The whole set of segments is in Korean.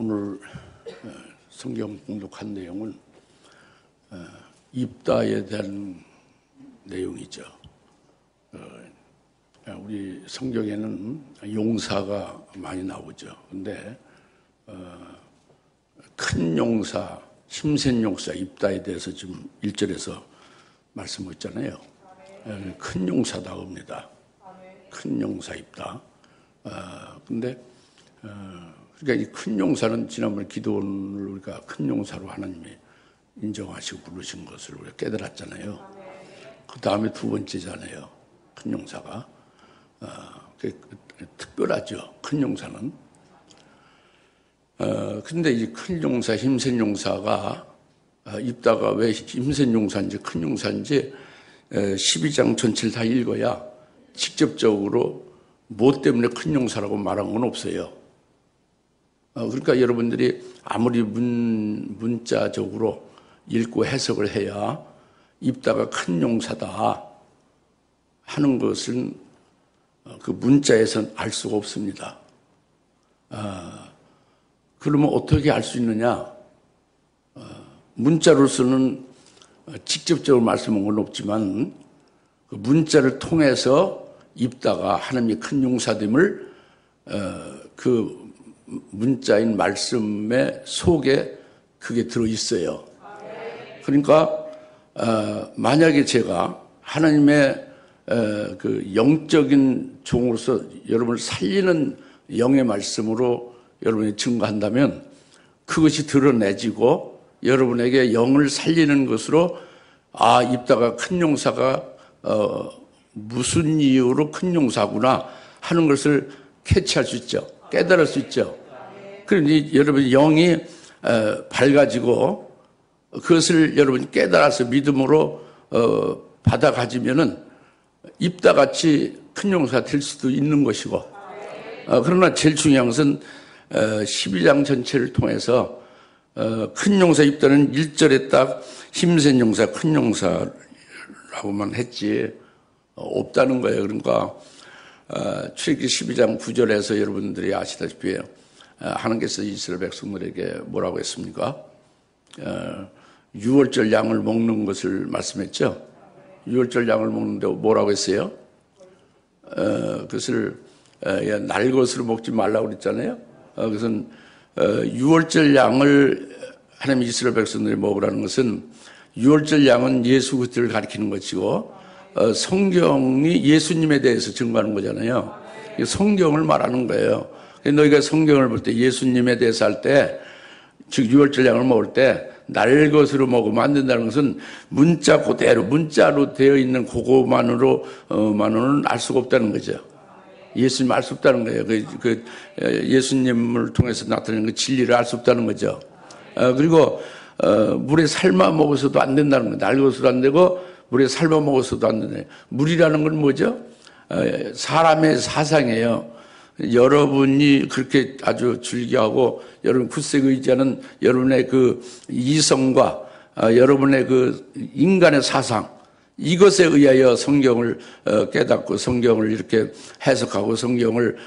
오늘 성경 공독한 내용은 입다에 대한 내용이죠. 우리 성경에는 용사가 많이 나오죠. 근데 큰 용사, 힘센 용사, 입다에 대해서 지금 1절에서 말씀했잖아요. 큰 용사다 옵니다. 큰 용사 입다. 근데 그러니까 이 큰 용사는 지난번에 기도원을 우리가 큰 용사로 하나님이 인정하시고 부르신 것을 우리가 깨달았잖아요. 그 다음에 두 번째잖아요. 큰 용사가. 특별하죠. 큰 용사는. 근데 이 큰 용사, 힘센 용사가 입다가 왜 힘센 용사인지 큰 용사인지 12장 전체를 다 읽어야 직접적으로 뭐 때문에 큰 용사라고 말한 건 없어요. 그러니까 여러분들이 아무리 문자적으로 읽고 해석을 해야 입다가 큰 용사다 하는 것은 그 문자에서는 알 수가 없습니다. 그러면 어떻게 알 수 있느냐? 문자로서는 직접적으로 말씀한 건 없지만 그 문자를 통해서 입다가 하나님의 큰 용사됨을 그 문자인 말씀의 속에 그게 들어있어요. 그러니까 만약에 제가 하나님의 그 영적인 종으로서 여러분을 살리는 영의 말씀으로 여러분이 증거한다면 그것이 드러내지고 여러분에게 영을 살리는 것으로 입다가 큰 용사가 무슨 이유로 큰 용사구나 하는 것을 캐치할 수 있죠. 깨달을 수 있죠. 그러니 여러분 영이 밝아지고 그것을 여러분이 깨달아서 믿음으로 받아 가지면은 입다같이 큰 용사가 될 수도 있는 것이고 그러나 제일 중요한 것은 12장 전체를 통해서 큰 용사 입다는 1절에 딱 힘센 용사, 큰 용사라고만 했지 없다는 거예요. 그러니까 출애굽기 12장 9절에서 여러분들이 아시다시피 하나님께서 이스라엘 백성들에게 뭐라고 했습니까? 6월절 양을 먹는 것을 말씀했죠. 6월절 양을 먹는데 뭐라고 했어요? 그것을 날 것으로 먹지 말라고 그랬잖아요. 그것은 6월절 양을 하나님 이스라엘 백성들이 먹으라는 것은 6월절 양은 예수 그리스도를 가리키는 것이고 성경이 예수님에 대해서 증거하는 거잖아요. 성경을 말하는 거예요. 너희가 성경을 볼 때 예수님에 대해서 할 때, 즉 6월절 양을 먹을 때 날 것으로 먹으면 안 된다는 것은 문자 그대로 문자로 되어 있는 그거만으로만은 알 수가 없다는 거죠. 예수님 알 수 없다는 거예요. 그 예수님을 통해서 나타내는 그 진리를 알 수 없다는 거죠. 그리고 물에 삶아 먹어서도 안 된다는 거예요. 날 것으로 안 되고 물에 삶아 먹어서도 안 된다. 물이라는 건 뭐죠? 사람의 사상이에요. 여러분이 그렇게 아주 즐겨하고 여러분 굳세 의지하는 여러분의 그 이성과 여러분의 그 인간의 사상 이것에 의하여 성경을 깨닫고 성경을 이렇게 해석하고 성경을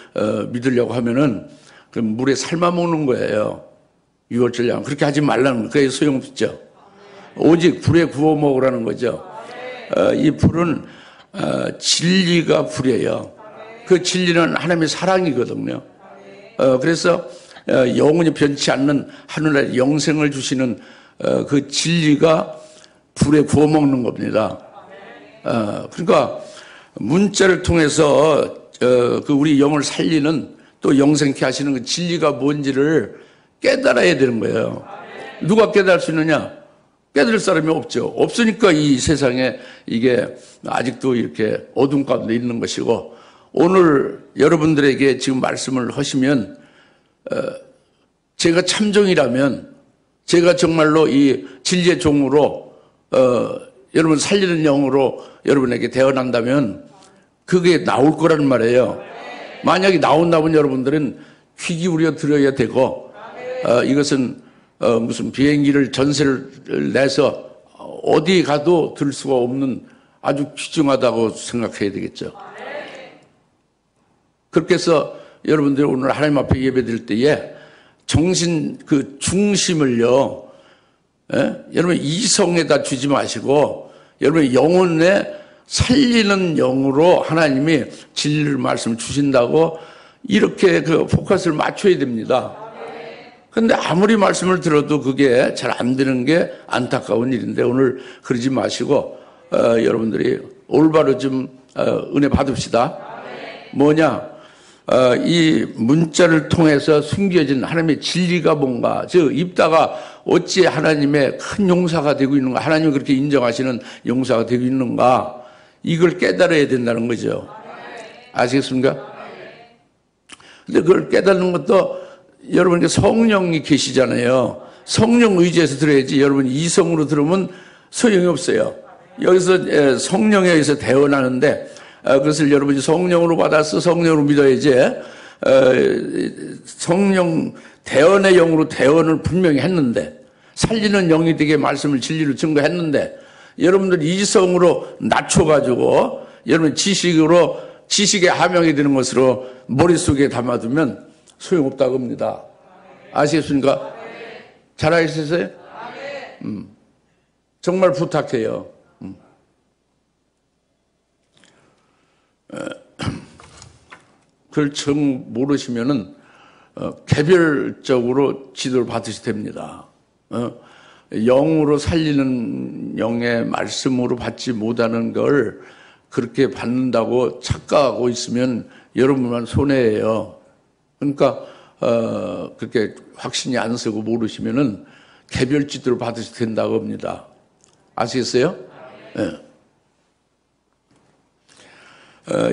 믿으려고 하면은 그 물에 삶아 먹는 거예요. 6월절 양 그렇게 하지 말라는 거예요. 그게 소용없죠. 오직 불에 구워 먹으라는 거죠. 이 불은 진리가 불이에요. 그 진리는 하나님의 사랑이거든요. 그래서 영원히 변치 않는 하늘에 영생을 주시는 그 진리가 불에 구워 먹는 겁니다. 그러니까 문자를 통해서 그 우리 영을 살리는 또 영생케 하시는 그 진리가 뭔지를 깨달아야 되는 거예요. 누가 깨달을 수 있느냐? 깨달을 사람이 없죠. 없으니까 이 세상에 이게 아직도 이렇게 어둠 가운데 있는 것이고 오늘 여러분들에게 지금 말씀을 하시면 제가 참종이라면 제가 정말로 이 진리의 종으로 여러분 살리는 영으로 여러분에게 태어난다면 그게 나올 거라는 말이에요. 만약에 나온다면 여러분들은 귀 기울여 들어야 되고 이것은 무슨 비행기를 전세를 내서 어디 가도 들 수가 없는 아주 귀중하다고 생각해야 되겠죠. 그렇게 해서 여러분들이 오늘 하나님 앞에 예배 드릴 때에 정신 그 중심을요, 여러분 이성에다 주지 마시고 여러분 영혼에 살리는 영으로 하나님이 진리를 말씀을 주신다고 이렇게 그 포커스를 맞춰야 됩니다. 그런데 아무리 말씀을 들어도 그게 잘 안 되는 게 안타까운 일인데 오늘 그러지 마시고 여러분들이 올바로 좀 은혜 받읍시다. 뭐냐? 이 문자를 통해서 숨겨진 하나님의 진리가 뭔가, 즉 입다가 어찌 하나님의 큰 용사가 되고 있는가, 하나님이 그렇게 인정하시는 용사가 되고 있는가, 이걸 깨달아야 된다는 거죠. 아시겠습니까? 근데 그걸 깨닫는 것도 여러분께 성령이 계시잖아요. 성령 의지해서 들어야지 여러분 이성으로 들으면 소용이 없어요. 여기서 성령에 의해서 대언하는데 그것을 여러분이 성령으로 받아서 성령으로 믿어야지. 성령 대언의 영으로 대언을 분명히 했는데 살리는 영이 되게 말씀을 진리로 증거했는데 여러분들 이성으로 낮춰가지고 여러분 지식의 함양이 되는 것으로 머릿속에 담아두면 소용없다고 합니다. 아시겠습니까? 잘 아시겠어요? 정말 부탁해요. 그걸 정 모르시면은 개별적으로 지도를 받으셔야 됩니다. 영으로 살리는 영의 말씀으로 받지 못하는 걸 그렇게 받는다고 착각하고 있으면 여러분만 손해예요. 그러니까 그렇게 확신이 안 서고 모르시면은 개별 지도를 받으셔야 된다고 합니다. 아시겠어요? 네.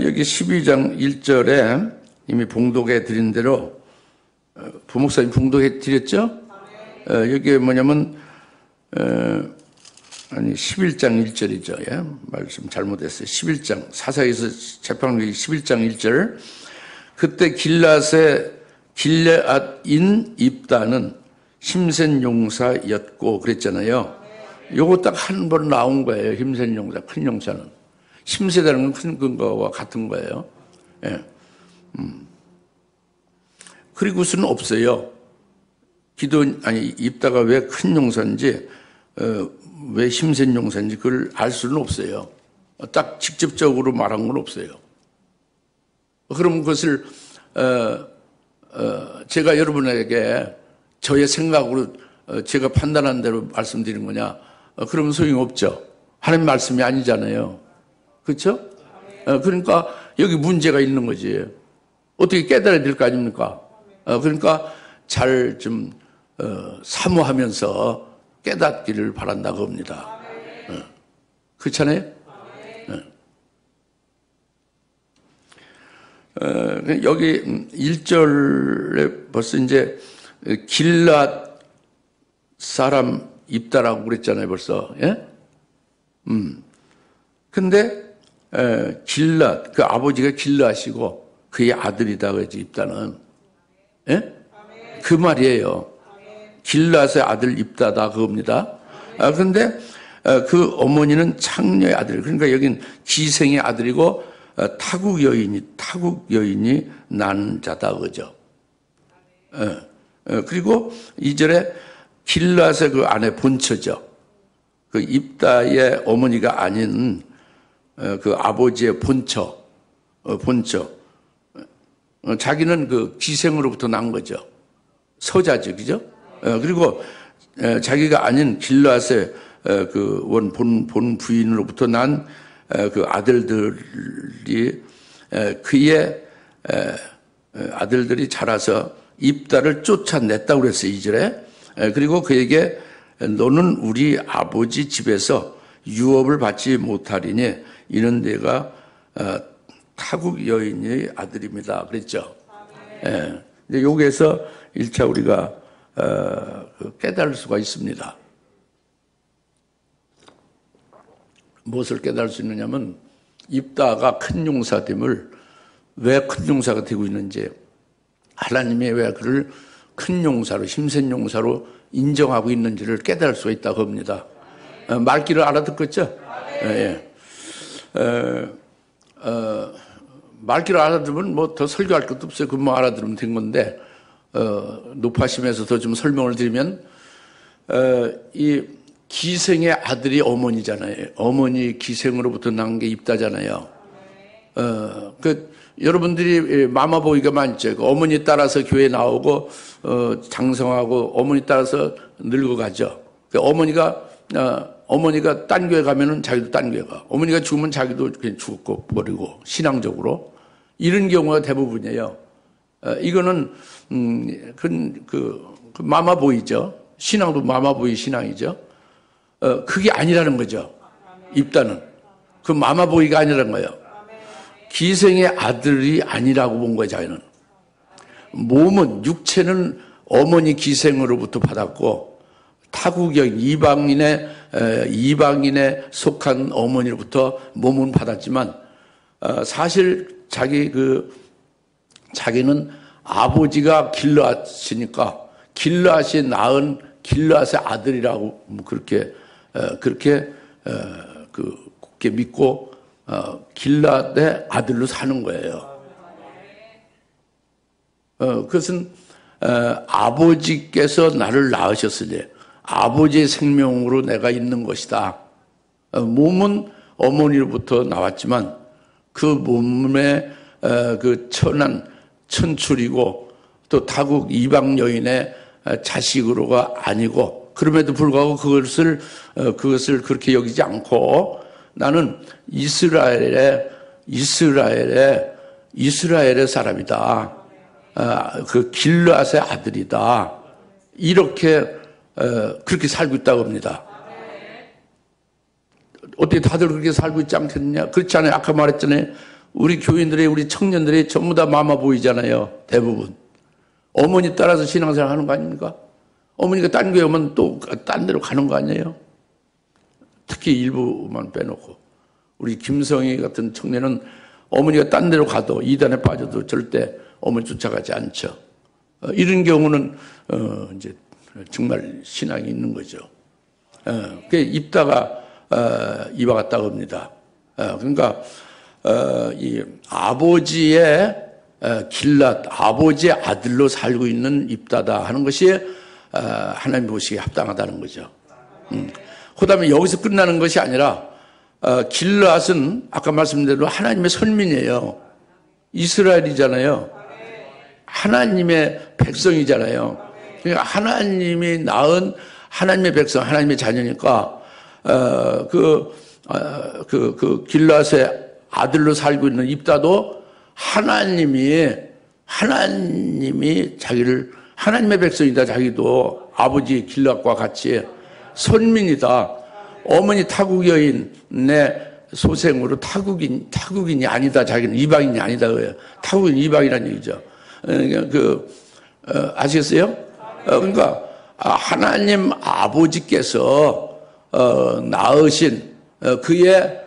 여기 12장 1절에 이미 봉독해 드린 대로 부목사님 봉독해 드렸죠? 여기에 뭐냐면 11장 1절이죠. 예? 말씀 잘못했어요. 11장 사사기에서 재판기 11장 1절 그때 길앗의 길레앗인 입다는 힘센 용사였고 그랬잖아요. 요거 딱 한 번 나온 거예요. 힘센 용사, 큰 용사는. 힘세다는 건 큰 근거와 같은 거예요. 예. 그리고서는 없어요. 입다가 왜 큰 용사인지, 왜 힘센 용사인지 그걸 알 수는 없어요. 딱 직접적으로 말한 건 없어요. 그럼 그것을, 제가 여러분에게 저의 생각으로 제가 판단한 대로 말씀드린 거냐? 그러면 소용이 없죠. 하나님 말씀이 아니잖아요. 그렇죠? 그러니까 여기 문제가 있는 거지. 어떻게 깨달아야 될 거 아닙니까? 그러니까 잘 좀 사모하면서 깨닫기를 바란다고 합니다. 그렇잖아요? 여기 1절에 벌써 이제 길앗 사람 입다라고 그랬잖아요, 벌써. 예? 근데 길앗, 그 아버지가 길앗이고 그의 아들이다 그러지 입다는. 예? 그 말이에요. 길앗의 아들 입다다 그겁니다. 그런데 그 어머니는 창녀의 아들, 그러니까 여긴 기생의 아들이고 타국 여인이 난 자다 그죠. 그리고 2절에 길앗의 그 아내 본처죠. 그 입다의 어머니가 아닌 그 아버지의 본처. 자기는 그 기생으로부터 난 거죠. 서자죠, 그죠? 그리고 자기가 아닌 길앗의 그 본 부인으로부터 난 그 아들들이 그의 아들들이 자라서 입다를 쫓아냈다고 그랬어요, 2절에. 그리고 그에게 너는 우리 아버지 집에서 유업을 받지 못하리니 이는 내가 타국 여인의 아들입니다. 그랬죠. 예. 이제 여기에서 1차 우리가 깨달을 수가 있습니다. 무엇을 깨달을 수 있느냐면 입다가 큰 용사됨을 왜 큰 용사가 되고 있는지 하나님이 왜 그를 큰 용사로 힘센 용사로 인정하고 있는지를 깨달을 수가 있다고 합니다. 말귀를 알아듣겠죠? 예. 말귀를 알아들으면 뭐 더 설교할 것도 없어요. 그만 알아들으면 된 건데 높아심에서 더 좀 설명을 드리면, 이 기생의 아들이 어머니잖아요. 어머니 기생으로부터 난 게 입다잖아요. 여러분들이 마마보이가 많죠. 어머니 따라서 교회 나오고, 장성하고, 어머니 따라서 늙어가죠. 어머니가 딴 교회 가면은 자기도 딴 교회 가. 어머니가 죽으면 자기도 그냥 죽고 버리고, 신앙적으로. 이런 경우가 대부분이에요. 이거는, 마마보이죠. 신앙도 마마보이 신앙이죠. 그게 아니라는 거죠. 입다는. 그 마마보이가 아니라는 거예요. 기생의 아들이 아니라고 본 거예요, 자기는. 몸은, 육체는 어머니 기생으로부터 받았고, 타국의 이방인에 속한 어머니로부터 몸은 받았지만, 사실 자기는 아버지가 길르앗이니까, 길르앗이 낳은 길르앗의 아들이라고 그렇게 굳게 믿고 길르앗의 아들로 사는 거예요. 그것은 아버지께서 나를 낳으셨으니 아버지의 생명으로 내가 있는 것이다. 몸은 어머니로부터 나왔지만 그 몸에 그 천한 천출이고 또 타국 이방 여인의 자식으로가 아니고, 그럼에도 불구하고 그것을 그렇게 여기지 않고 나는 이스라엘의 사람이다. 그 길르앗의 아들이다. 이렇게 그렇게 살고 있다고 합니다. 어떻게 다들 그렇게 살고 있지 않겠냐? 그렇지 않아요. 아까 말했잖아요. 우리 교인들이, 우리 청년들이 전부 다 마마보이잖아요. 대부분. 어머니 따라서 신앙생활 하는 거 아닙니까? 어머니가 딴 교회 오면 또 딴 데로 가는 거 아니에요? 특히 일부만 빼놓고. 우리 김성희 같은 청년은 어머니가 딴 데로 가도 이단에 빠져도 절대 어머니 쫓아가지 않죠. 이런 경우는 이제 정말 신앙이 있는 거죠. 그 입다가 이와 같다고 합니다. 그러니까 이 아버지의 길랏, 아버지의 아들로 살고 있는 입다다 하는 것이 하나님 보시기에 합당하다는 거죠. 그다음에 여기서 끝나는 것이 아니라 길랏은 아까 말씀드린 하나님의 선민이에요. 이스라엘이잖아요. 하나님의 백성이잖아요. 그러니까 하나님이 낳은 하나님의 백성, 하나님의 자녀니까 그 길랏의 아들로 살고 있는 입다도 하나님이 자기를 하나님의 백성이다. 자기도 아버지 길랏과 같이 선민이다. 어머니 타국 여인의 소생으로 타국인이 아니다. 자기는 이방인이 아니다. 그래요. 타국인 이방이라는 얘기죠. 아시겠어요? 그러니까 하나님 아버지께서 낳으신 그의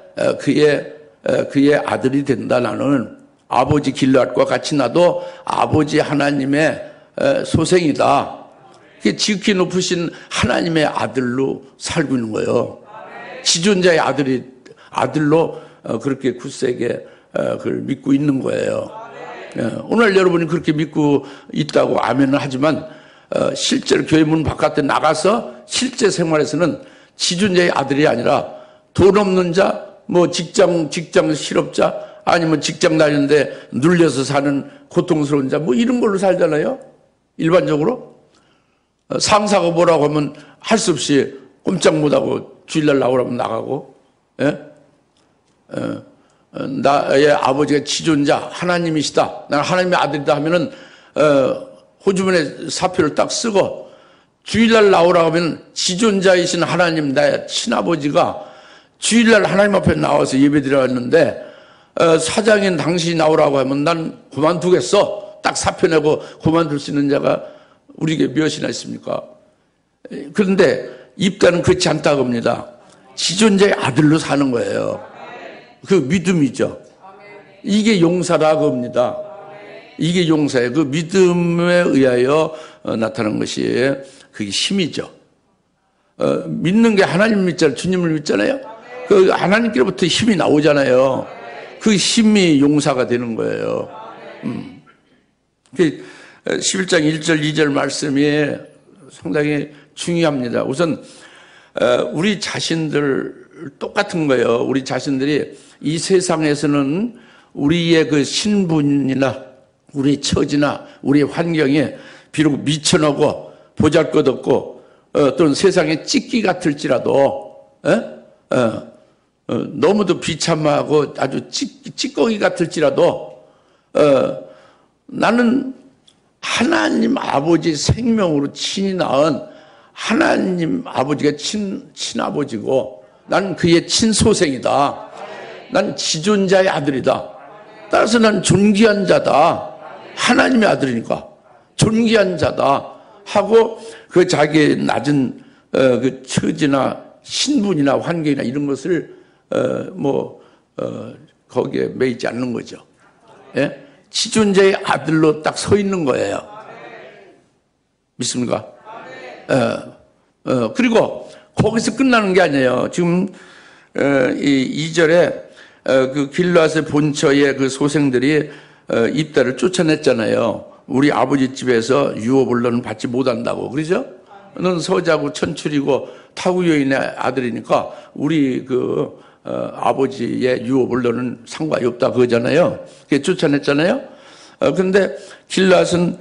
아들이 된다. 나는 아버지 길랏과 같이 나도 아버지 하나님의 소생이다. 지극히 높으신 하나님의 아들로 살고 있는 거예요. 지존자의 아들로 그렇게 굳세게 그걸 믿고 있는 거예요. 오늘 여러분이 그렇게 믿고 있다고 아멘을 하지만 실제로 교회 문 바깥에 나가서 실제 생활에서는 지존자의 아들이 아니라 돈 없는 자, 뭐 직장 실업자, 아니면 직장 다니는데 눌려서 사는 고통스러운 자, 뭐 이런 걸로 살잖아요. 일반적으로. 상사가 뭐라고 하면 할 수 없이 꼼짝 못하고 주일날 나오라면 나가고, 나의 아버지가 지존자, 하나님이시다. 나는 하나님의 아들이다 하면은, 호주머니에 사표를 딱 쓰고, 주일날 나오라고 하면 지존자이신 하나님, 나의 친아버지가 주일날 하나님 앞에 나와서 예배 드렸는데, 사장인 당신이 나오라고 하면 난 그만두겠어. 딱 사표 내고 그만둘 수 있는 자가 우리에게 몇이나 있습니까? 그런데 입다는 그렇지 않다고 합니다. 지존자의 아들로 사는 거예요. 그 믿음이죠. 이게 용사라고 합니다. 이게 용사예요. 그 믿음에 의하여 나타난 것이 그게 힘이죠. 믿는 게 하나님 믿잖아요. 주님을 믿잖아요. 그 하나님께로부터 힘이 나오잖아요. 그 힘이 용사가 되는 거예요. 11장 1절 2절 말씀이 상당히 중요합니다. 우선 우리 자신들 똑같은 거예요. 우리 자신들이 이 세상에서는 우리의 그 신분이나 우리 처지나 우리 환경에 비록 미천하고 보잘것없고 또는 세상에 찢기 같을지라도 너무도 비참하고 아주 찌꺼기 같을지라도 나는 하나님 아버지 생명으로 친히 낳은 하나님 아버지가 친아버지고 나는 그의 친소생이다. 난 지존자의 아들이다. 따라서 난 존귀한 자다. 하나님의 아들이니까 존귀한 자다 하고 그 자기의 낮은 그 처지나 신분이나 환경이나 이런 것을 거기에 매이지 않는 거죠. 예? 지존자의 아들로 딱 서 있는 거예요. 믿습니까? 그리고 거기서 끝나는 게 아니에요. 지금 이 2절에 그 길르앗의 본처의 그 소생들이 입다를 쫓아냈잖아요. 우리 아버지 집에서 유업을 너는 받지 못한다고. 그러죠? 넌 서자고 천출이고 타구 여인의 아들이니까 우리 아버지의 유업을 너는 상관이 없다 그거잖아요. 그게 쫓아냈잖아요. 그런데 길르앗은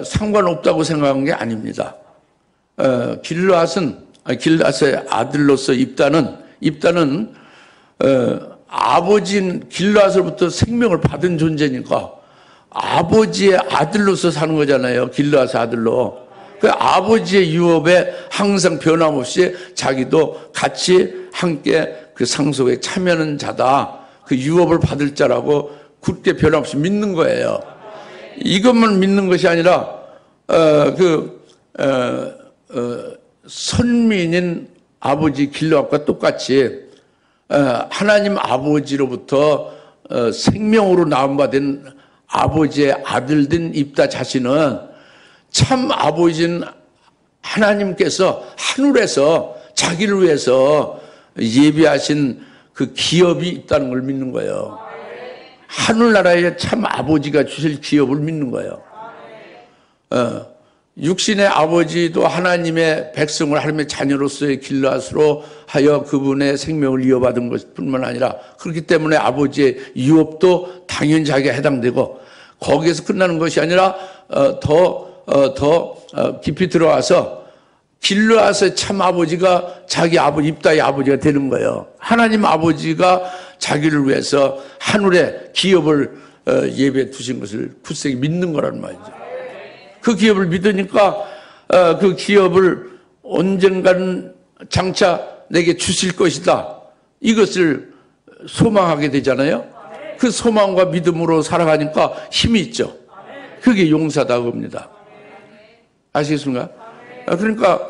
상관없다고 생각한 게 아닙니다. 길르앗의 아들로서 입다는 아버지인 길르앗으로부터 생명을 받은 존재니까 아버지의 아들로서 사는 거잖아요. 길르앗의 아들로. 그 아버지의 유업에 항상 변함없이 자기도 같이 함께 그 상속에 참여하는 자다. 그 유업을 받을 자라고 굳게 변함없이 믿는 거예요. 이것만 믿는 것이 아니라 선민인 아버지 길르앗과 똑같이 하나님 아버지로부터 생명으로 낳음받은 아버지의 아들된 입다 자신은 참 아버지인 하나님께서 하늘에서 자기를 위해서 예비하신 그 기업이 있다는 걸 믿는 거예요. 하늘나라에 참 아버지가 주실 기업을 믿는 거예요. 육신의 아버지도 하나님의 백성을 하나님의 자녀로서의 길르앗으로 하여 그분의 생명을 이어받은 것뿐만 아니라 그렇기 때문에 아버지의 유업도 당연히 자기가 해당되고 거기에서 끝나는 것이 아니라 더 깊이 들어와서 길르앗의 참 아버지가 자기 아버지 입다의 아버지가 되는 거예요. 하나님 아버지가 자기를 위해서 하늘에 기업을 예배해 두신 것을 굳세게 믿는 거라는 말이죠. 그 기업을 믿으니까 그 기업을 언젠가는 장차 내게 주실 것이다. 이것을 소망하게 되잖아요. 그 소망과 믿음으로 살아가니까 힘이 있죠. 그게 용사다 겁니다. 아시겠습니까? 그러니까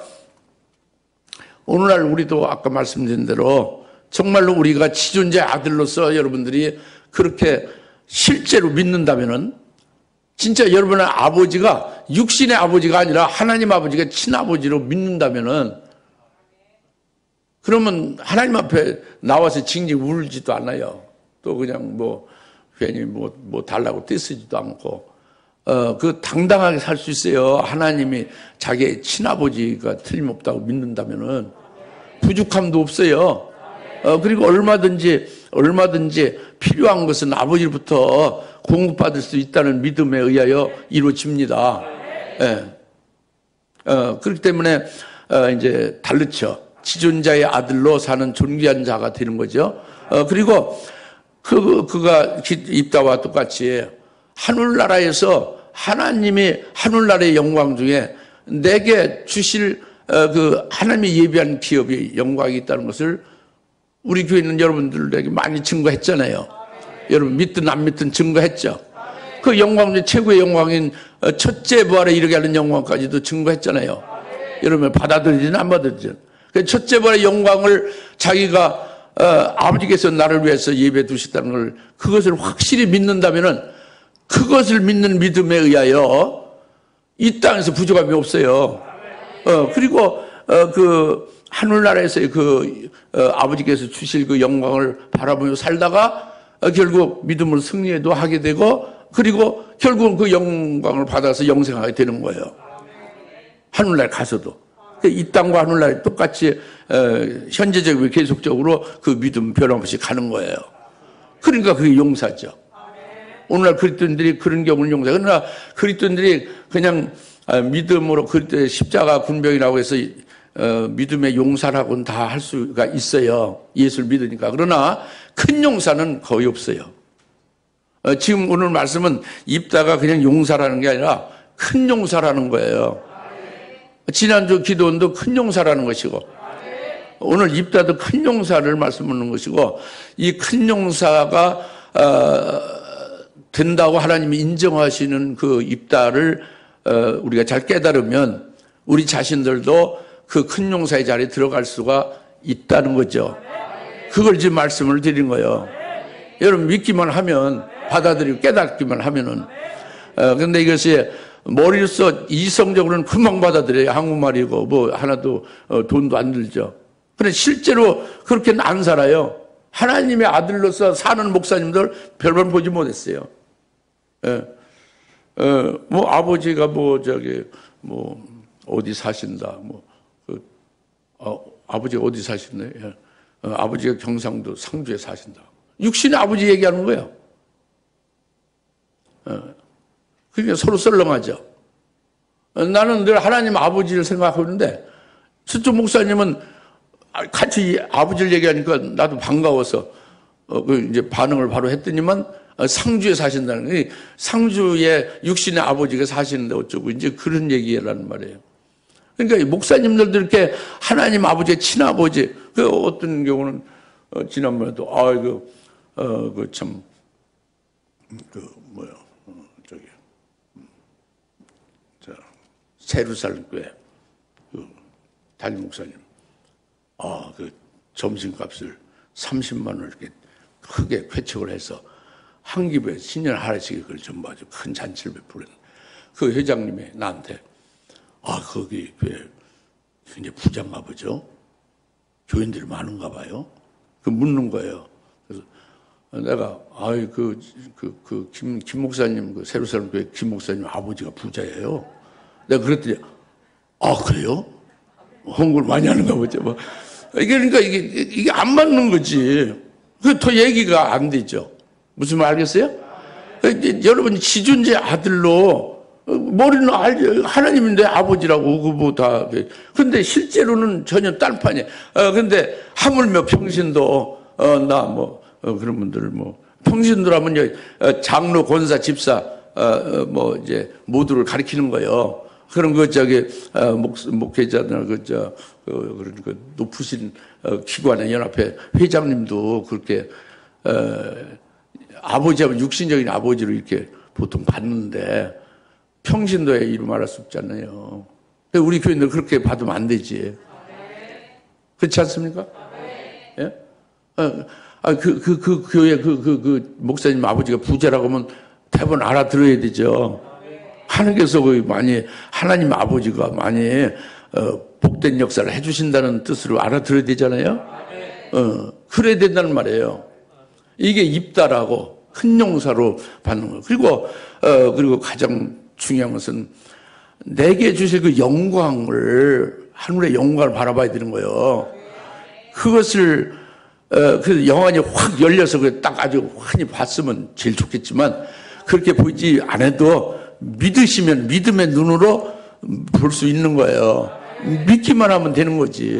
오늘날 우리도 아까 말씀드린 대로 정말로 우리가 지존자의 아들로서 여러분들이 그렇게 실제로 믿는다면은 진짜 여러분의 아버지가 육신의 아버지가 아니라 하나님 아버지가 친아버지로 믿는다면은 그러면 하나님 앞에 나와서 징징 울지도 않아요. 또 그냥 괜히 달라고 떼쓰지도 않고 그 당당하게 살 수 있어요. 하나님이 자기의 친아버지가 틀림없다고 믿는다면은 부족함도 없어요. 그리고 얼마든지 필요한 것은 아버지로부터 공급받을 수 있다는 믿음에 의하여 이루어집니다. 그렇기 때문에 이제 다르죠. 지존자의 아들로 사는 존귀한 자가 되는 거죠. 그리고 그가 입다와 똑같이 하늘나라에서 하나님이 하늘나라의 영광 중에 내게 주실 그 하나님이 예비한 기업이 영광이 있다는 것을 우리 교회 있는 여러분들에게 많이 증거했잖아요. 여러분 믿든 안 믿든 증거했죠. 그 영광 중에 최고의 영광인 첫째 부활에 이르게 하는 영광까지도 증거했잖아요. 여러분 받아들이든 안 받아들이든. 첫째 부활의 영광을 자기가 아버지께서 나를 위해서 예배해 두셨다는 걸 그것을 확실히 믿는다면은 그것을 믿는 믿음에 의하여 이 땅에서 부족함이 없어요. 그리고 그 하늘나라에서의 아버지께서 주실 그 영광을 바라보며 살다가 결국 믿음을 승리해도 하게 되고 그리고 결국은 그 영광을 받아서 영생하게 되는 거예요. 하늘나라에 가서도. 이 땅과 하늘나라에 똑같이 현재적이고 계속적으로 그 믿음 변함없이 가는 거예요. 그러니까 그게 용사죠. 오늘날 그리스도인들이 그런 경우는 용사. 그러나 그리스도인들이 그냥 믿음으로 그때 십자가 군병이라고 해서 믿음의 용사라고는 다 할 수가 있어요. 예수를 믿으니까. 그러나 큰 용사는 거의 없어요. 지금 오늘 말씀은 입다가 그냥 용사라는 게 아니라 큰 용사라는 거예요. 지난주 기도원도 큰 용사라는 것이고 오늘 입다도 큰 용사를 말씀하는 것이고 이 큰 용사가 된다고 하나님이 인정하시는 그 입다를 우리가 잘 깨달으면 우리 자신들도 그 큰 용사의 자리에 들어갈 수가 있다는 거죠. 그걸 지금 말씀을 드린 거예요. 여러분 믿기만 하면 받아들이고 깨닫기만 하면은 근데 이것이 머리로서 이성적으로는 금방 받아들여요. 한국말이고 뭐 하나도 돈도 안 들죠. 그런데 실제로 그렇게는 안 살아요. 하나님의 아들로서 사는 목사님들 별반 보지 못했어요. 뭐 아버지가 뭐 저기 뭐 어디 사신다 뭐 아버지가 어디 사시네. 아버지가 경상도 상주에 사신다. 육신의 아버지 얘기하는 거예요. 그러니까 서로 썰렁하죠. 나는 늘 하나님 아버지를 생각하고 있는데 저쪽 목사님은 같이 아버지를 얘기하니까 나도 반가워서 이제 반응을 바로 했더니만 상주에 사신다는 게 상주에 육신의 아버지가 사시는데 어쩌고 이제 그런 얘기라는 말이에요. 그러니까 목사님들도 이렇게 하나님 아버지의 친아버지 그 어떤 경우는 지난번에도 그 참 그 뭐야 저기 세루살렘 교회 그 담임 목사님 그 점심값을 30만 원 이렇게 크게 회척을 해서 한 기부에 신년 하나씩 그걸 전부 아주 큰 잔치를 베푸는 그 회장님이 나한테 거기 교회 굉장히 부자인가 보죠. 교인들이 많은가 봐요. 그 묻는 거예요. 그래서 내가 김 목사님 그 세루살렘 교회 김 목사님 아버지가 부자예요. 내가 그랬더니 그래요? 홍보를 많이 하는가 보죠. 뭐. 그러니까 이게 안 맞는 거지. 그 더 얘기가 안 되죠. 무슨 말 알겠어요? 여러분 지존재 아들로 머리는 하나님인데 아버지라고 그거 다. 근데 실제로는 전혀 딴판이에요. 근데 하물며 평신도 나 뭐 그런 분들을 뭐 평신도를 하면 장로 권사 집사 뭐 이제 모두를 가리키는 거예요. 그런 목회자나 그런 높으신 기관의 연합회 회장님도 그렇게 아버지하고 육신적인 아버지로 이렇게 보통 받는데 평신도에 이름 말할 수 없잖아요. 우리 교인들 그렇게 받으면 안 되지. 그렇지 않습니까? 예? 그 교회 그 목사님 아버지가 부자라고 하면 대부분 알아들어야 되죠. 하나님께서 많이 하나님 아버지가 많이 복된 역사를 해주신다는 뜻으로 알아들어야 되잖아요. 그래야 된다는 말이에요. 이게 입다라고 큰 용사로 받는 거예요. 그리고 가장 중요한 것은 내게 주실 그 영광을 하늘의 영광을 바라봐야 되는 거예요. 그것을 그 영안이 확 열려서 딱 아주 환히 봤으면 제일 좋겠지만 그렇게 보이지 않아도 믿으시면 믿음의 눈으로 볼 수 있는 거예요. 믿기만 하면 되는 거지.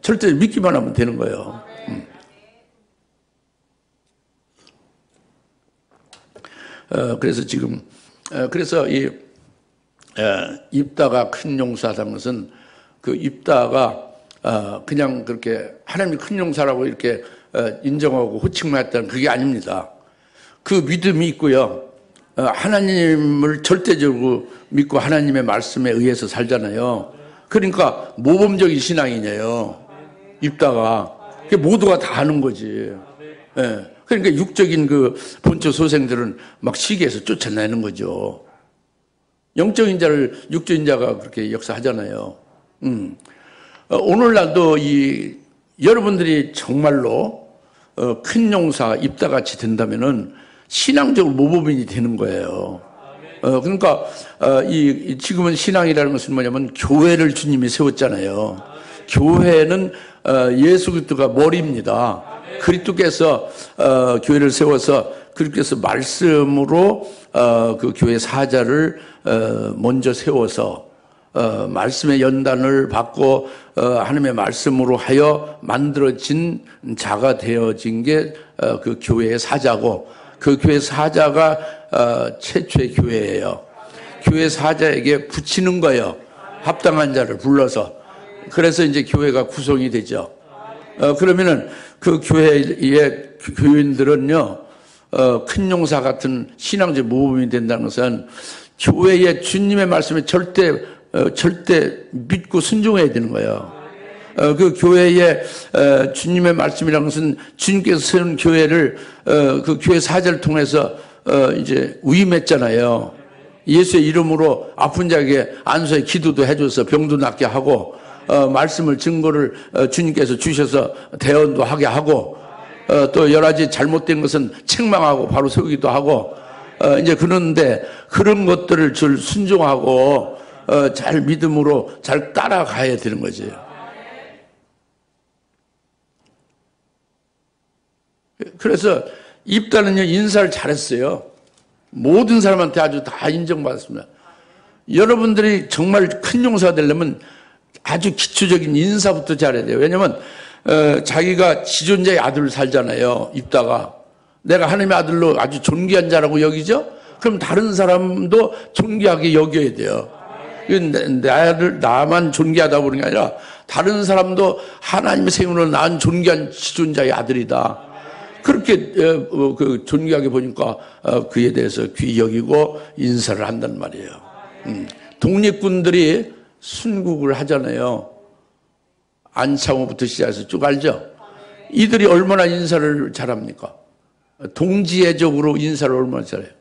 절대 믿기만 하면 되는 거예요. 그래서 지금 그래서 이 입다가 큰 용사라는 것은 그 입다가 그냥 그렇게 하나님이 큰 용사라고 이렇게 인정하고 호칭만 했다는 그게 아닙니다. 그 믿음이 있고요. 하나님을 절대적으로 믿고 하나님의 말씀에 의해서 살잖아요. 그러니까 모범적인 신앙이네요. 입다가. 모두가 다 하는 거지. 예. 그러니까 육적인 그 본초 소생들은 막 시기에서 쫓아내는 거죠. 영적인 자를 육적인 자가 그렇게 역사하잖아요. 오늘날도 여러분들이 정말로 큰 용사 입다같이 된다면은 신앙적으로 모범인이 되는 거예요. 그러니까 지금은 신앙이라는 것은 뭐냐면 교회를 주님이 세웠잖아요. 교회는 예수 그리스도가 머리입니다. 그리스도께서 교회를 세워서 그리스도께서 말씀으로 그 교회 사자를 먼저 세워서 말씀의 연단을 받고 하나님의 말씀으로 하여 만들어진 자가 되어진 게 그 교회의 사자고, 그 교회 사자가 최초의 교회예요. 교회 사자에게 붙이는 거예요. 합당한 자를 불러서. 그래서 이제 교회가 구성이 되죠. 그러면은 그 교회의 교인들은요, 큰 용사 같은 신앙적 모범이 된다는 것은 교회의 주님의 말씀에 절대 믿고 순종해야 되는 거예요. 그 교회의 주님의 말씀이라는 것은 주님께서 세운 교회를 그 교회 사제를 통해서 이제 위임했잖아요. 예수의 이름으로 아픈 자에게 안수에 기도도 해줘서 병도 낫게 하고, 말씀을 증거를 주님께서 주셔서 대언도 하게 하고, 또 여러 가지 잘못된 것은 책망하고 바로 세우기도 하고, 이제 그런데 그런 것들을 줄 순종하고 잘 믿음으로 잘 따라가야 되는 거지. 그래서 입다는요, 인사를 잘했어요. 모든 사람한테 아주 다 인정받았습니다. 여러분들이 정말 큰 용사가 되려면 아주 기초적인 인사부터 잘해야 돼요. 왜냐면 자기가 지존자의 아들을 살잖아요. 입다가 내가 하나님의 아들로 아주 존귀한 자라고 여기죠. 그럼 다른 사람도 존귀하게 여겨야 돼요. 나만 존귀하다 보는 게 아니라 다른 사람도 하나님의 생으로 낳은 존귀한 지존자의 아들이다. 그렇게 그 존귀하게 보니까 그에 대해서 귀히 여기고 인사를 한단 말이에요. 독립군들이 순국을 하잖아요. 안창호부터 시작해서 쭉 알죠? 이들이 얼마나 인사를 잘합니까? 동지애적으로 인사를 얼마나 잘해요?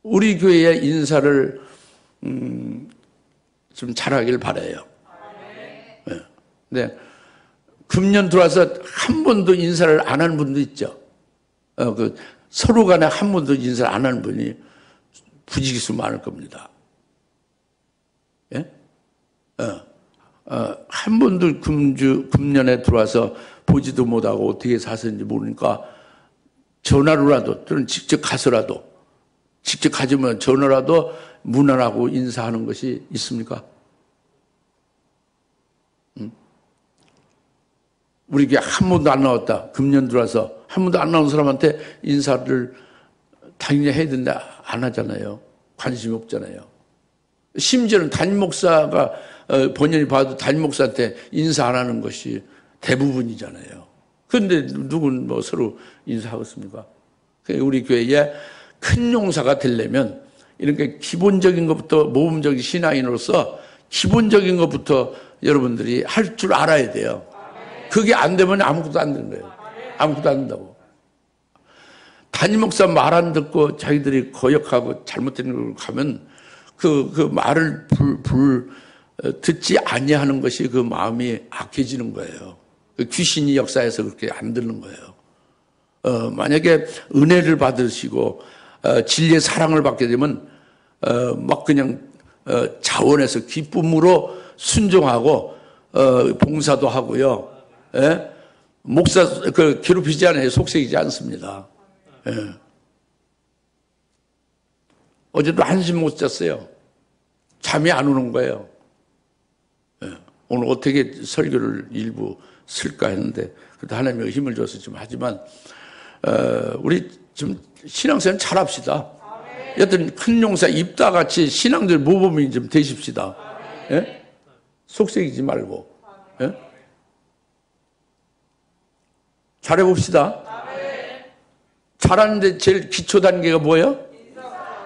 우리 교회의 인사를 좀 잘하길 바라요. 네. 금년 들어와서 한 번도 인사를 안 하는 분도 있죠. 서로 간에 한 번도 인사를 안 하는 분이 부지기수 많을 겁니다. 예? 한 번도 금년에 들어와서 보지도 못하고 어떻게 사셨는지 모르니까 전화로라도 또는 직접 가서라도, 직접 가지면 전화라도 문안하고 인사하는 것이 있습니까? 우리 교회 한 번도 안 나왔다. 금년 들어와서 한 번도 안 나온 사람한테 인사를 당연히 해야 된다. 안 하잖아요. 관심이 없잖아요. 심지어는 담임 목사가 본연이 봐도 담임 목사한테 인사 안 하는 것이 대부분이잖아요. 그런데 누군 뭐 서로 인사하겠습니까? 우리 교회에 큰 용사가 되려면 이렇게 기본적인 것부터, 모범적인 신앙인으로서 기본적인 것부터 여러분들이 할 줄 알아야 돼요. 그게 안 되면 아무것도 안 되는 거예요. 아무것도 안 된다고. 담임 목사 말 안 듣고 자기들이 거역하고 잘못된 걸 가면 그 말을 듣지 아니하는 것이 그 마음이 악해지는 거예요. 그 귀신이 역사해서 그렇게 안 듣는 거예요. 만약에 은혜를 받으시고 진리의 사랑을 받게 되면 막 그냥 자원해서 기쁨으로 순종하고 봉사도 하고요. 예? 목사 괴롭히지 않아요. 속삭이지 않습니다. 예. 어제도 한숨 못 잤어요. 잠이 안 오는 거예요. 예. 오늘 어떻게 설교를 일부 쓸까 했는데 그래도 하나님의 힘을 줘서 좀 하지만 우리 좀 신앙생활 잘합시다. 여튼 큰 용사 입다같이 신앙들 모범이 좀 되십시다. 예? 속삭이지 말고. 예? 잘해봅시다. 잘하는데 제일 기초 단계가 뭐예요?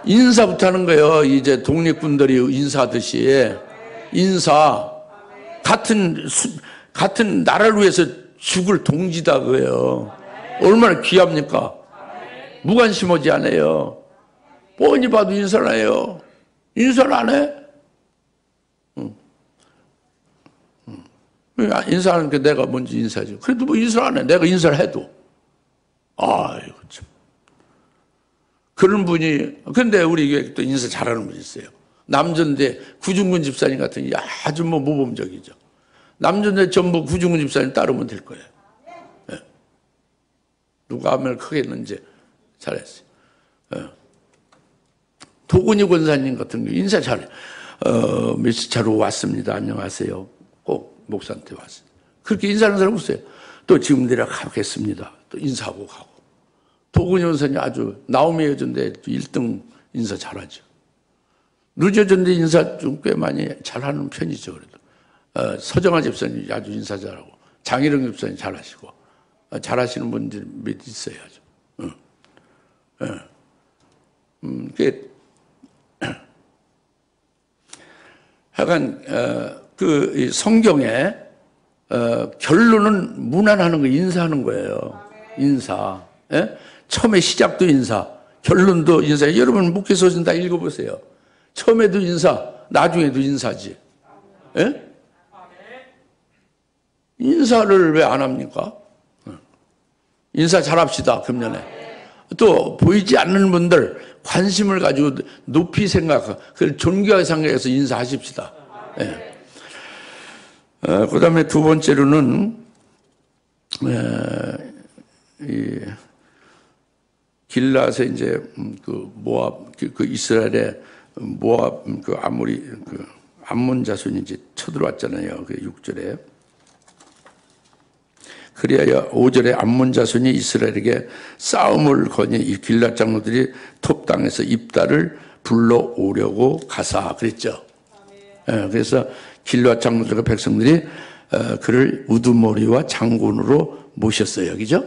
인사부터 하는 거예요. 이제 독립군들이 인사하듯이. 인사. 같은 나라를 위해서 죽을 동지다 그거예요. 얼마나 귀합니까? 무관심하지 않아요. 뻔히 봐도 인사를 안 해요. 인사를 안 해? 인사하는 게 내가 먼저 인사하죠. 그래도 뭐 인사를 안 해. 내가 인사를 해도. 아이고, 그런 분이, 근데 우리 교회 또 인사 잘하는 분이 있어요. 남전대 구중근 집사님 같은 게 아주 뭐 모범적이죠. 남전대 전부 구중근 집사님 따르면 될 거예요. 예. 누가 하면 크겠는지 잘했어요. 예. 도근이 권사님 같은 게 인사 잘해. 며칠 차로 왔습니다. 안녕하세요. 꼭 목사한테 왔어요. 그렇게 인사하는 사람 없어요. 또 지금 내려가겠습니다. 또 인사하고 가고. 도근이 권사님 아주 나오미 여전대 1등 인사 잘하죠. 늦어전대 인사 좀 꽤 많이 잘하는 편이죠. 그래도 서정아 집사님 아주 인사 잘하고 장희령 집사님 잘하시고 잘하시는 분들 몇 있어요. 아주. 그게 하여간 그 성경에 결론은 무난하는 거 인사하는 거예요. 인사. 예? 처음에 시작도 인사, 결론도 인사. 여러분 목회서신 다 읽어보세요. 처음에도 인사, 나중에도 인사지. 예? 인사를 왜 안 합니까? 인사 잘합시다. 금년에. 또 보이지 않는 분들 관심을 가지고 높이 생각하고 그걸 존귀하게 생각해서 인사하십시다. 예. 그 다음에 두 번째로는 이 길라서 이제 그 모압 그 이스라엘의 모압 그 아모리 그 암몬 자손이 이제 쳐들어왔잖아요. 그 6절에. 그리하여 5절에 암몬 자손이 이스라엘에게 싸움을 거니 이 길랏 장로들이 톱 땅에서 입다를 불러오려고 가사 그랬죠. 예, 그래서 길랏 장로들과 백성들이 그를 우두머리와 장군으로 모셨어요. 그죠?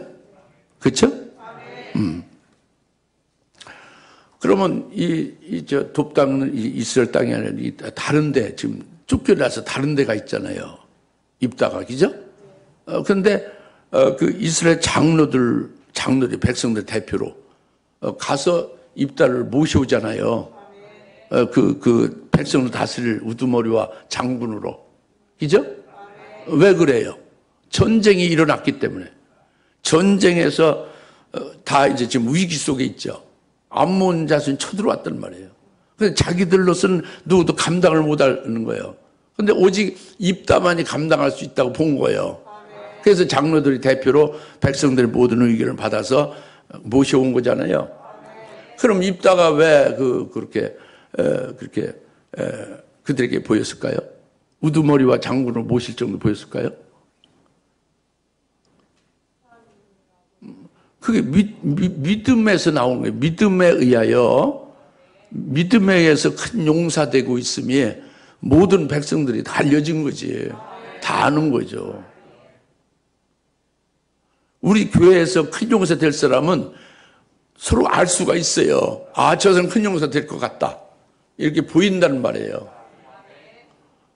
그렇죠? 그러면 톱 땅은 이스라엘 땅이 아니라 다른데 지금 쫓겨나서 다른 데가 있잖아요. 입다가 그죠? 그런데 그 이스라엘 장로들이 백성들 대표로 가서 입다를 모셔오잖아요. 그 백성을 다스릴 우두머리와 장군으로. 그죠? 왜 그래요? 전쟁이 일어났기 때문에. 전쟁에서 다 이제 지금 위기 속에 있죠. 암몬 자손이 쳐들어왔단 말이에요. 근데 자기들로서는 누구도 감당을 못 하는 거예요. 근데 오직 입다만이 감당할 수 있다고 본 거예요. 그래서 장로들이 대표로 백성들의 모든 의견을 받아서 모셔온 거잖아요. 그럼 입다가 왜 그렇게 그들에게 보였을까요? 우두머리와 장군을 모실 정도 보였을까요? 그게 믿음에서 나오는 거예요. 믿음에 의해서 큰 용사되고 있음이 모든 백성들이 다 알려진 거지. 다 아는 거죠. 우리 교회에서 큰 용사 될 사람은 서로 알 수가 있어요. 아, 저 사람 큰 용사 될 것 같다. 이렇게 보인다는 말이에요.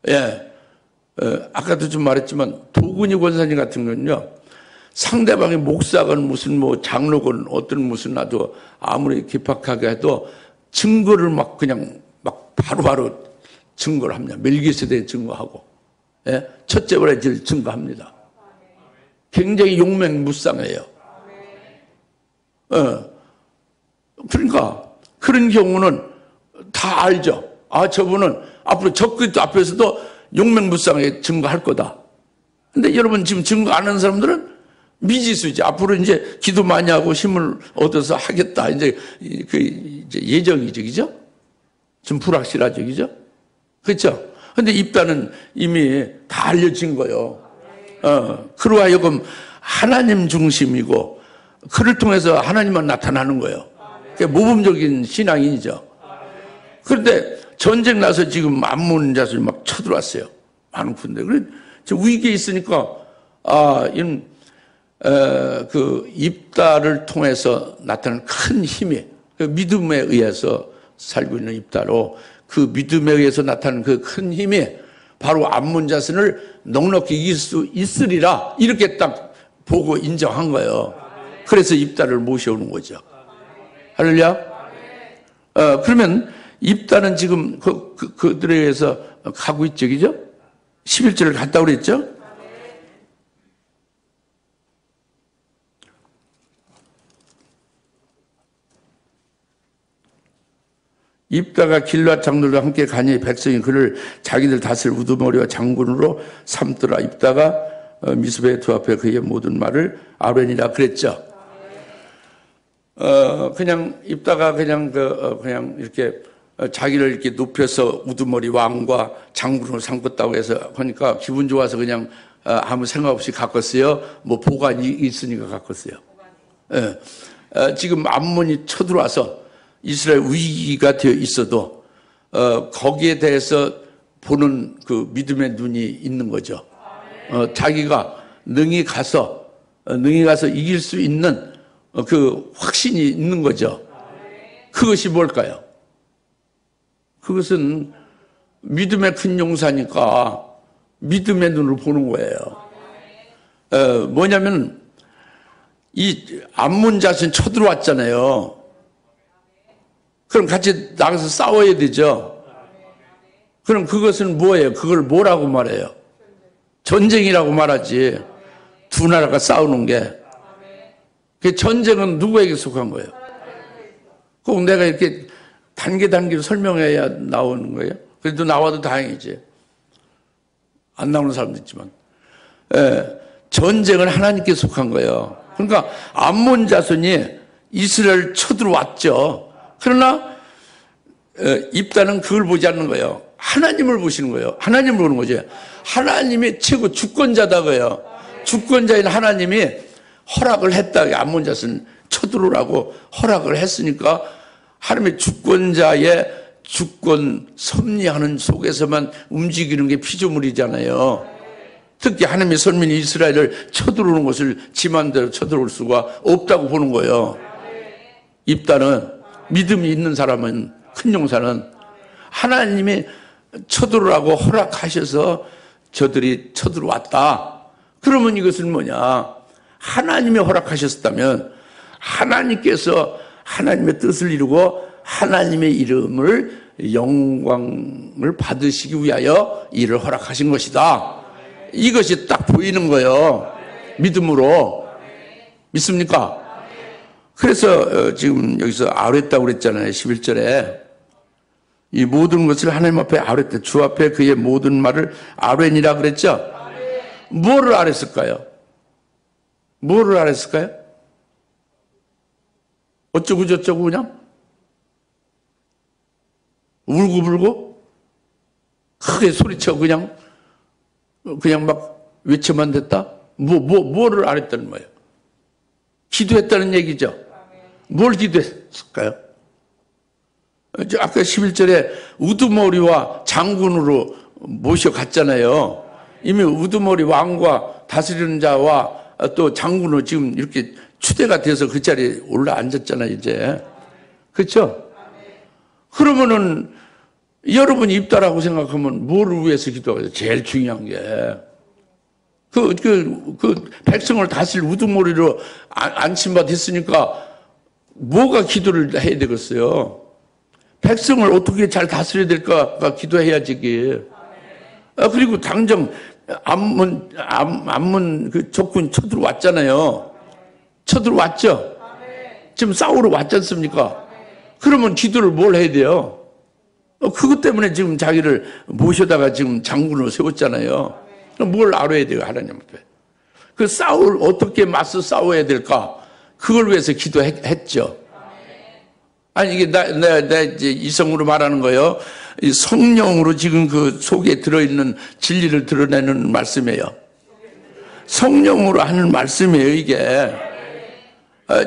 예. 아까도 좀 말했지만 도근이 권사님 같은 건요. 상대방이 목사건 무슨 뭐 장로건 어떤 무슨 아주 아무리 기팍하게 해도 증거를 막 그냥 막 바로바로 증거를 합니다. 멜기세덱 증거하고. 예? 첫째 번째 증거합니다. 굉장히 용맹무쌍해요. 그러니까 그런 경우는 다 알죠. 아, 저분은 앞으로 적그리스도 앞에서도 용맹무쌍하게 증거할 거다. 근데 여러분 지금 증거 안 하는 사람들은 미지수지. 앞으로 이제 기도 많이 하고 힘을 얻어서 하겠다. 이제 이제 예정이죠, 그죠? 좀 불확실하죠, 그죠? 그렇죠? 근데 입다는 이미 다 알려진 거예요. 그로 하여금 하나님 중심이고 그를 통해서 하나님만 나타나는 거예요. 그게 모범적인 신앙인이죠. 그런데 전쟁 나서 지금 암몬 자손이 막 쳐들어왔어요. 많은 군대. 그래 위기에 있으니까 그 입다를 통해서 나타나는 큰 힘이 그 믿음에 의해서 살고 있는 입다로 그 믿음에 의해서 나타나는 그 큰 힘이 바로 암몬 자손을 넉넉히 이길 수 있으리라 이렇게 딱 보고 인정한 거예요. 그래서 입다를 모셔오는 거죠. 할렐루야. 그러면 입다는 지금 그들에 의해서 가고 있죠, 그죠? 11절을 갔다 그랬죠? 입다가 길앗 장들과 함께 가니 백성이 그를 자기들 다스릴 우두머리와 장군으로 삼더라. 입다가 미스베의 두 앞에 그의 모든 말을 아론이라 그랬죠. 그냥 입다가 그냥 이렇게 자기를 이렇게 높여서 우두머리 왕과 장군으로 삼겠다고 해서 하니까 기분 좋아서 그냥 아무 생각 없이 가꿨어요. 뭐 보관이 있으니까 가꿨어요. 지금 암몬이 쳐들어와서 이스라엘 위기가 되어 있어도 거기에 대해서 보는 그 믿음의 눈이 있는 거죠. 자기가 능히 가서 이길 수 있는 그 확신이 있는 거죠. 그것이 뭘까요? 그것은 믿음의 큰 용사니까 믿음의 눈으로 보는 거예요. 뭐냐면 이 암몬 자손 쳐들어왔잖아요. 그럼 같이 나가서 싸워야 되죠. 그럼 그것은 뭐예요? 그걸 뭐라고 말해요? 전쟁이라고 말하지. 두 나라가 싸우는 게. 그 전쟁은 누구에게 속한 거예요? 꼭 내가 이렇게 단계로 설명해야 나오는 거예요? 그래도 나와도 다행이지. 안 나오는 사람도 있지만. 전쟁은 하나님께 속한 거예요. 그러니까 암몬 자손이 이스라엘 쳐들어왔죠. 그러나 입다는 그걸 보지 않는 거예요. 하나님을 보시는 거예요. 하나님을 보는 거죠. 하나님이 최고 주권자다고요. 주권자인 하나님이 허락을 했다. 암몬 자손 쳐들어오라고 허락을 했으니까 하나님의 주권자의 주권 섭리하는 속에서만 움직이는 게 피조물이잖아요. 특히 하나님의 선민이 이스라엘을 쳐들어오는 것을 지 맘대로 쳐들어올 수가 없다고 보는 거예요. 입다는 믿음이 있는 사람은, 큰 용사는 하나님이 쳐들어오라고 허락하셔서 저들이 쳐들어왔다. 그러면 이것은 뭐냐? 하나님이 허락하셨다면 하나님께서 하나님의 뜻을 이루고 하나님의 이름을 영광을 받으시기 위하여 이를 허락하신 것이다. 이것이 딱 보이는 거예요. 믿음으로. 믿습니까? 그래서 지금 여기서 아뢰했다고 그랬잖아요. 11절에. 이 모든 것을 하나님 앞에 아뢰했다. 주 앞에 그의 모든 말을 아뢰니라 그랬죠. 뭐를 아뢰었을까요? 뭐를 아뢰었을까요? 어쩌고 저쩌고 그냥? 울고불고? 크게 소리쳐 그냥 막 외쳐만 됐다? 뭐를 아뢰었다는 거예요? 기도했다는 얘기죠. 뭘 기도했을까요? 아까 11절에 우두머리와 장군으로 모셔갔잖아요. 이미 우두머리 왕과 다스리는 자와 또 장군으로 지금 이렇게 추대가 돼서 그 자리에 올라앉았잖아요, 이제. 그렇죠? 그러면은 여러분이 입다라고 생각하면 뭐를 위해서 기도하겠어요? 제일 중요한 게. 그 백성을 다스릴 우두머리로 안침받았으니까 뭐가 기도를 해야 되겠어요? 백성을 어떻게 잘 다스려야 될까 기도해야지. 그리고 당장 암몬 그 적군 쳐들어왔잖아요. 쳐들어왔죠? 지금 싸우러 왔지 않습니까? 그러면 기도를 뭘 해야 돼요? 그것 때문에 지금 자기를 모셔다가 지금 장군으로 세웠잖아요. 그럼 뭘 알아야 돼요, 하나님 앞에? 그 어떻게 맞서 싸워야 될까? 그걸 위해서 기도했죠. 아니, 이게 내가 이제 이성으로 말하는 거예요. 이 성령으로 지금 그 속에 들어있는 진리를 드러내는 말씀이에요. 성령으로 하는 말씀이에요, 이게.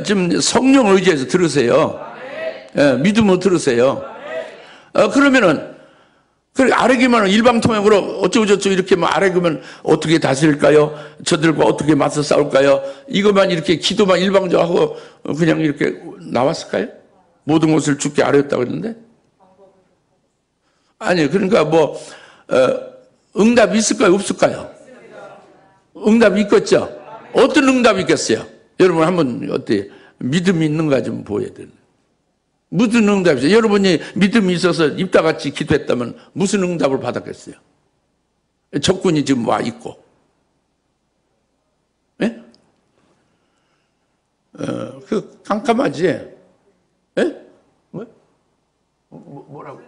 지금 성령 의지해서 들으세요. 믿음으로 들으세요. 그러면은, 그렇게 아뢰기만 일방통행으로 어쩌고저쩌고 이렇게 아뢰기면 어떻게 다스릴까요? 저들과 어떻게 맞서 싸울까요? 이것만 이렇게 기도만 일방적으로 하고 그냥 이렇게 나왔을까요? 모든 것을 주께 아뢰었다고 했는데? 아니, 그러니까 응답이 있을까요? 없을까요? 응답이 있겠죠? 어떤 응답이 있겠어요? 여러분 한번 어때요? 믿음이 있는가 좀 보여야 되는. 무슨 응답이죠? 여러분이 믿음이 있어서 입다같이 기도했다면 무슨 응답을 받았겠어요? 적군이 지금 와 있고. 예? 깜깜하지? 예? 뭐? 뭐라고?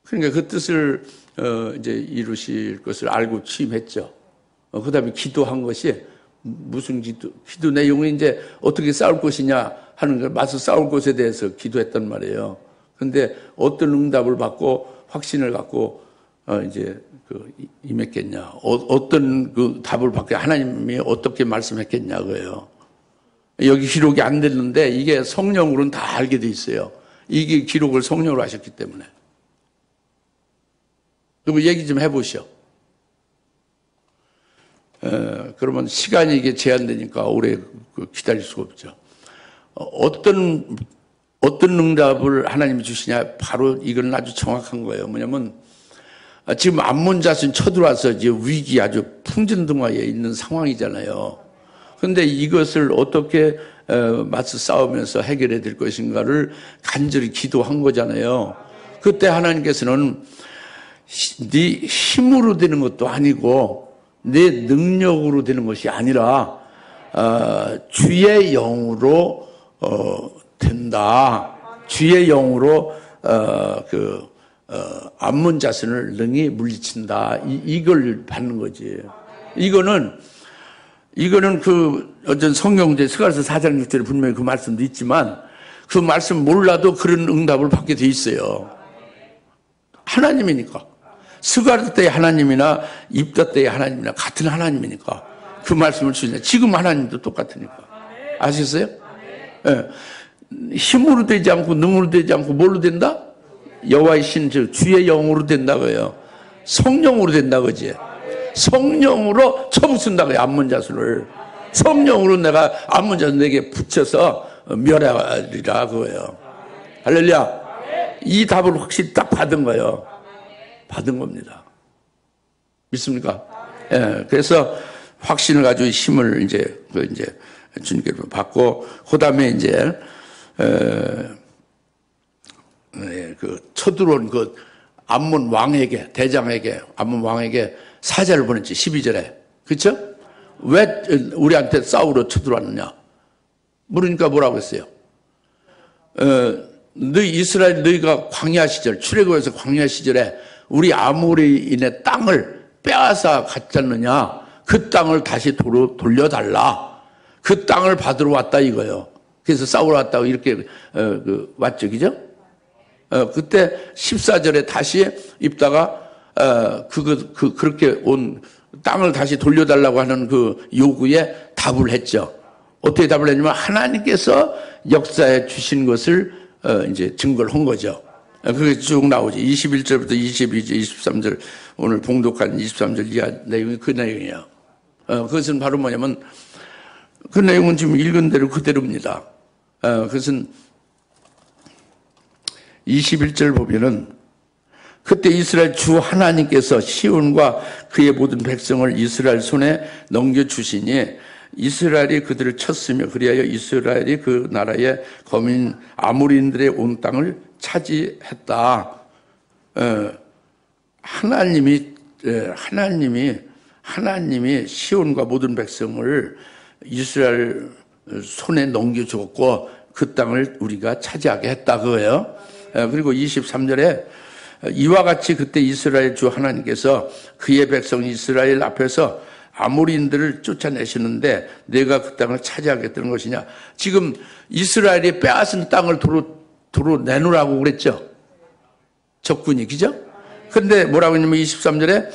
그러니까 그 뜻을 이제 이루실 것을 알고 취임했죠. 그다음에 기도한 것이 무슨 기도 내용이 이제 어떻게 싸울 것이냐 하는 걸 맞서 싸울 것에 대해서 기도했단 말이에요. 그런데 어떤 응답을 받고 확신을 갖고 이제 임했겠냐, 어떤 그 답을 받게 하나님이 어떻게 말씀했겠냐 그예요. 여기 기록이 안 됐는데 이게 성령으로는 다 알게 돼 있어요. 이게 기록을 성령으로 하셨기 때문에. 그리고 얘기 좀 해보시오. 그러면 시간이 이게 제한되니까 오래 기다릴 수가 없죠. 어떤 응답을 하나님이 주시냐, 바로 이건 아주 정확한 거예요. 뭐냐면, 지금 암몬 자손 쳐들어와서 이제 위기 아주 풍전등화에 있는 상황이잖아요. 그런데 이것을 어떻게 맞서 싸우면서 해결해야 될 것인가를 간절히 기도한 거잖아요. 그때 하나님께서는 네 힘으로 되는 것도 아니고 내 능력으로 되는 것이 아니라 주의 영으로 된다. 주의 영으로 암몬 자손을 능히 물리친다. 이걸 받는 거지. 이거는 어떤 성경제 스가랴서 4장 6절에 분명히 그 말씀도 있지만 그 말씀 몰라도 그런 응답을 받게 돼 있어요. 하나님이니까. 스가랴 때의 하나님이나 입다 때의 하나님이나 같은 하나님이니까 그 말씀을 주시냐. 지금 하나님도 똑같으니까. 아시겠어요? 예. 힘으로 되지 않고 능으로 되지 않고 뭘로 된다? 여호와의 신, 즉 주의 영으로 된다고요. 성령으로 된다고지. 성령으로 쳐부순다고요. 암몬 자손을. 성령으로 내가 암몬 자손에게 붙여서 멸하리라 그거예요. 할렐루야. 이 답을 확실히 딱 받은 거예요. 받은 겁니다. 믿습니까? 예. 그래서 확신을 가지고 힘을 이제 주님께로 받고, 그 다음에 이제, 쳐들어온 암몬 왕에게, 대장에게, 암몬 왕에게 사자를 보냈지, 12절에. 그쵸? 왜 우리한테 싸우러 쳐들어왔느냐? 물으니까 뭐라고 했어요? 너희 이스라엘, 너희가 광야 시절, 출애굽에서 광야 시절에 우리 아모리인의 땅을 빼앗아 갔잖느냐? 그 땅을 다시 돌려달라. 그 땅을 받으러 왔다 이거예요. 그래서 싸우러 왔다고 이렇게 왔죠, 그죠? 그때 14절에 다시 입다가 그렇게 온 땅을 다시 돌려달라고 하는 그 요구에 답을 했죠. 어떻게 답을 했냐면 하나님께서 역사해 주신 것을 이제 증거를 한 거죠. 그게 쭉 나오죠. 21절부터 22절, 23절, 오늘 봉독한 23절 이하 내용이 그 내용이에요. 그것은 바로 뭐냐면 그 내용은 지금 읽은 대로 그대로입니다. 그것은 21절 보면은 그때 이스라엘 주 하나님께서 시온과 그의 모든 백성을 이스라엘 손에 넘겨주시니 이스라엘이 그들을 쳤으며 그리하여 이스라엘이 그 나라의 거민 아모리인들의 온 땅을 차지했다. 하나님이 시온과 모든 백성을 이스라엘 손에 넘겨주었고 그 땅을 우리가 차지하게 했다 그거예요. 그리고 23절에 이와 같이 그때 이스라엘 주 하나님께서 그의 백성 이스라엘 앞에서 아모리인들을 쫓아내시는데 내가 그 땅을 차지하겠다는 것이냐. 지금 이스라엘이 빼앗은 땅을 도로 내놓으라고 그랬죠. 적군이, 그죠? 근데 뭐라고 했냐면 23절에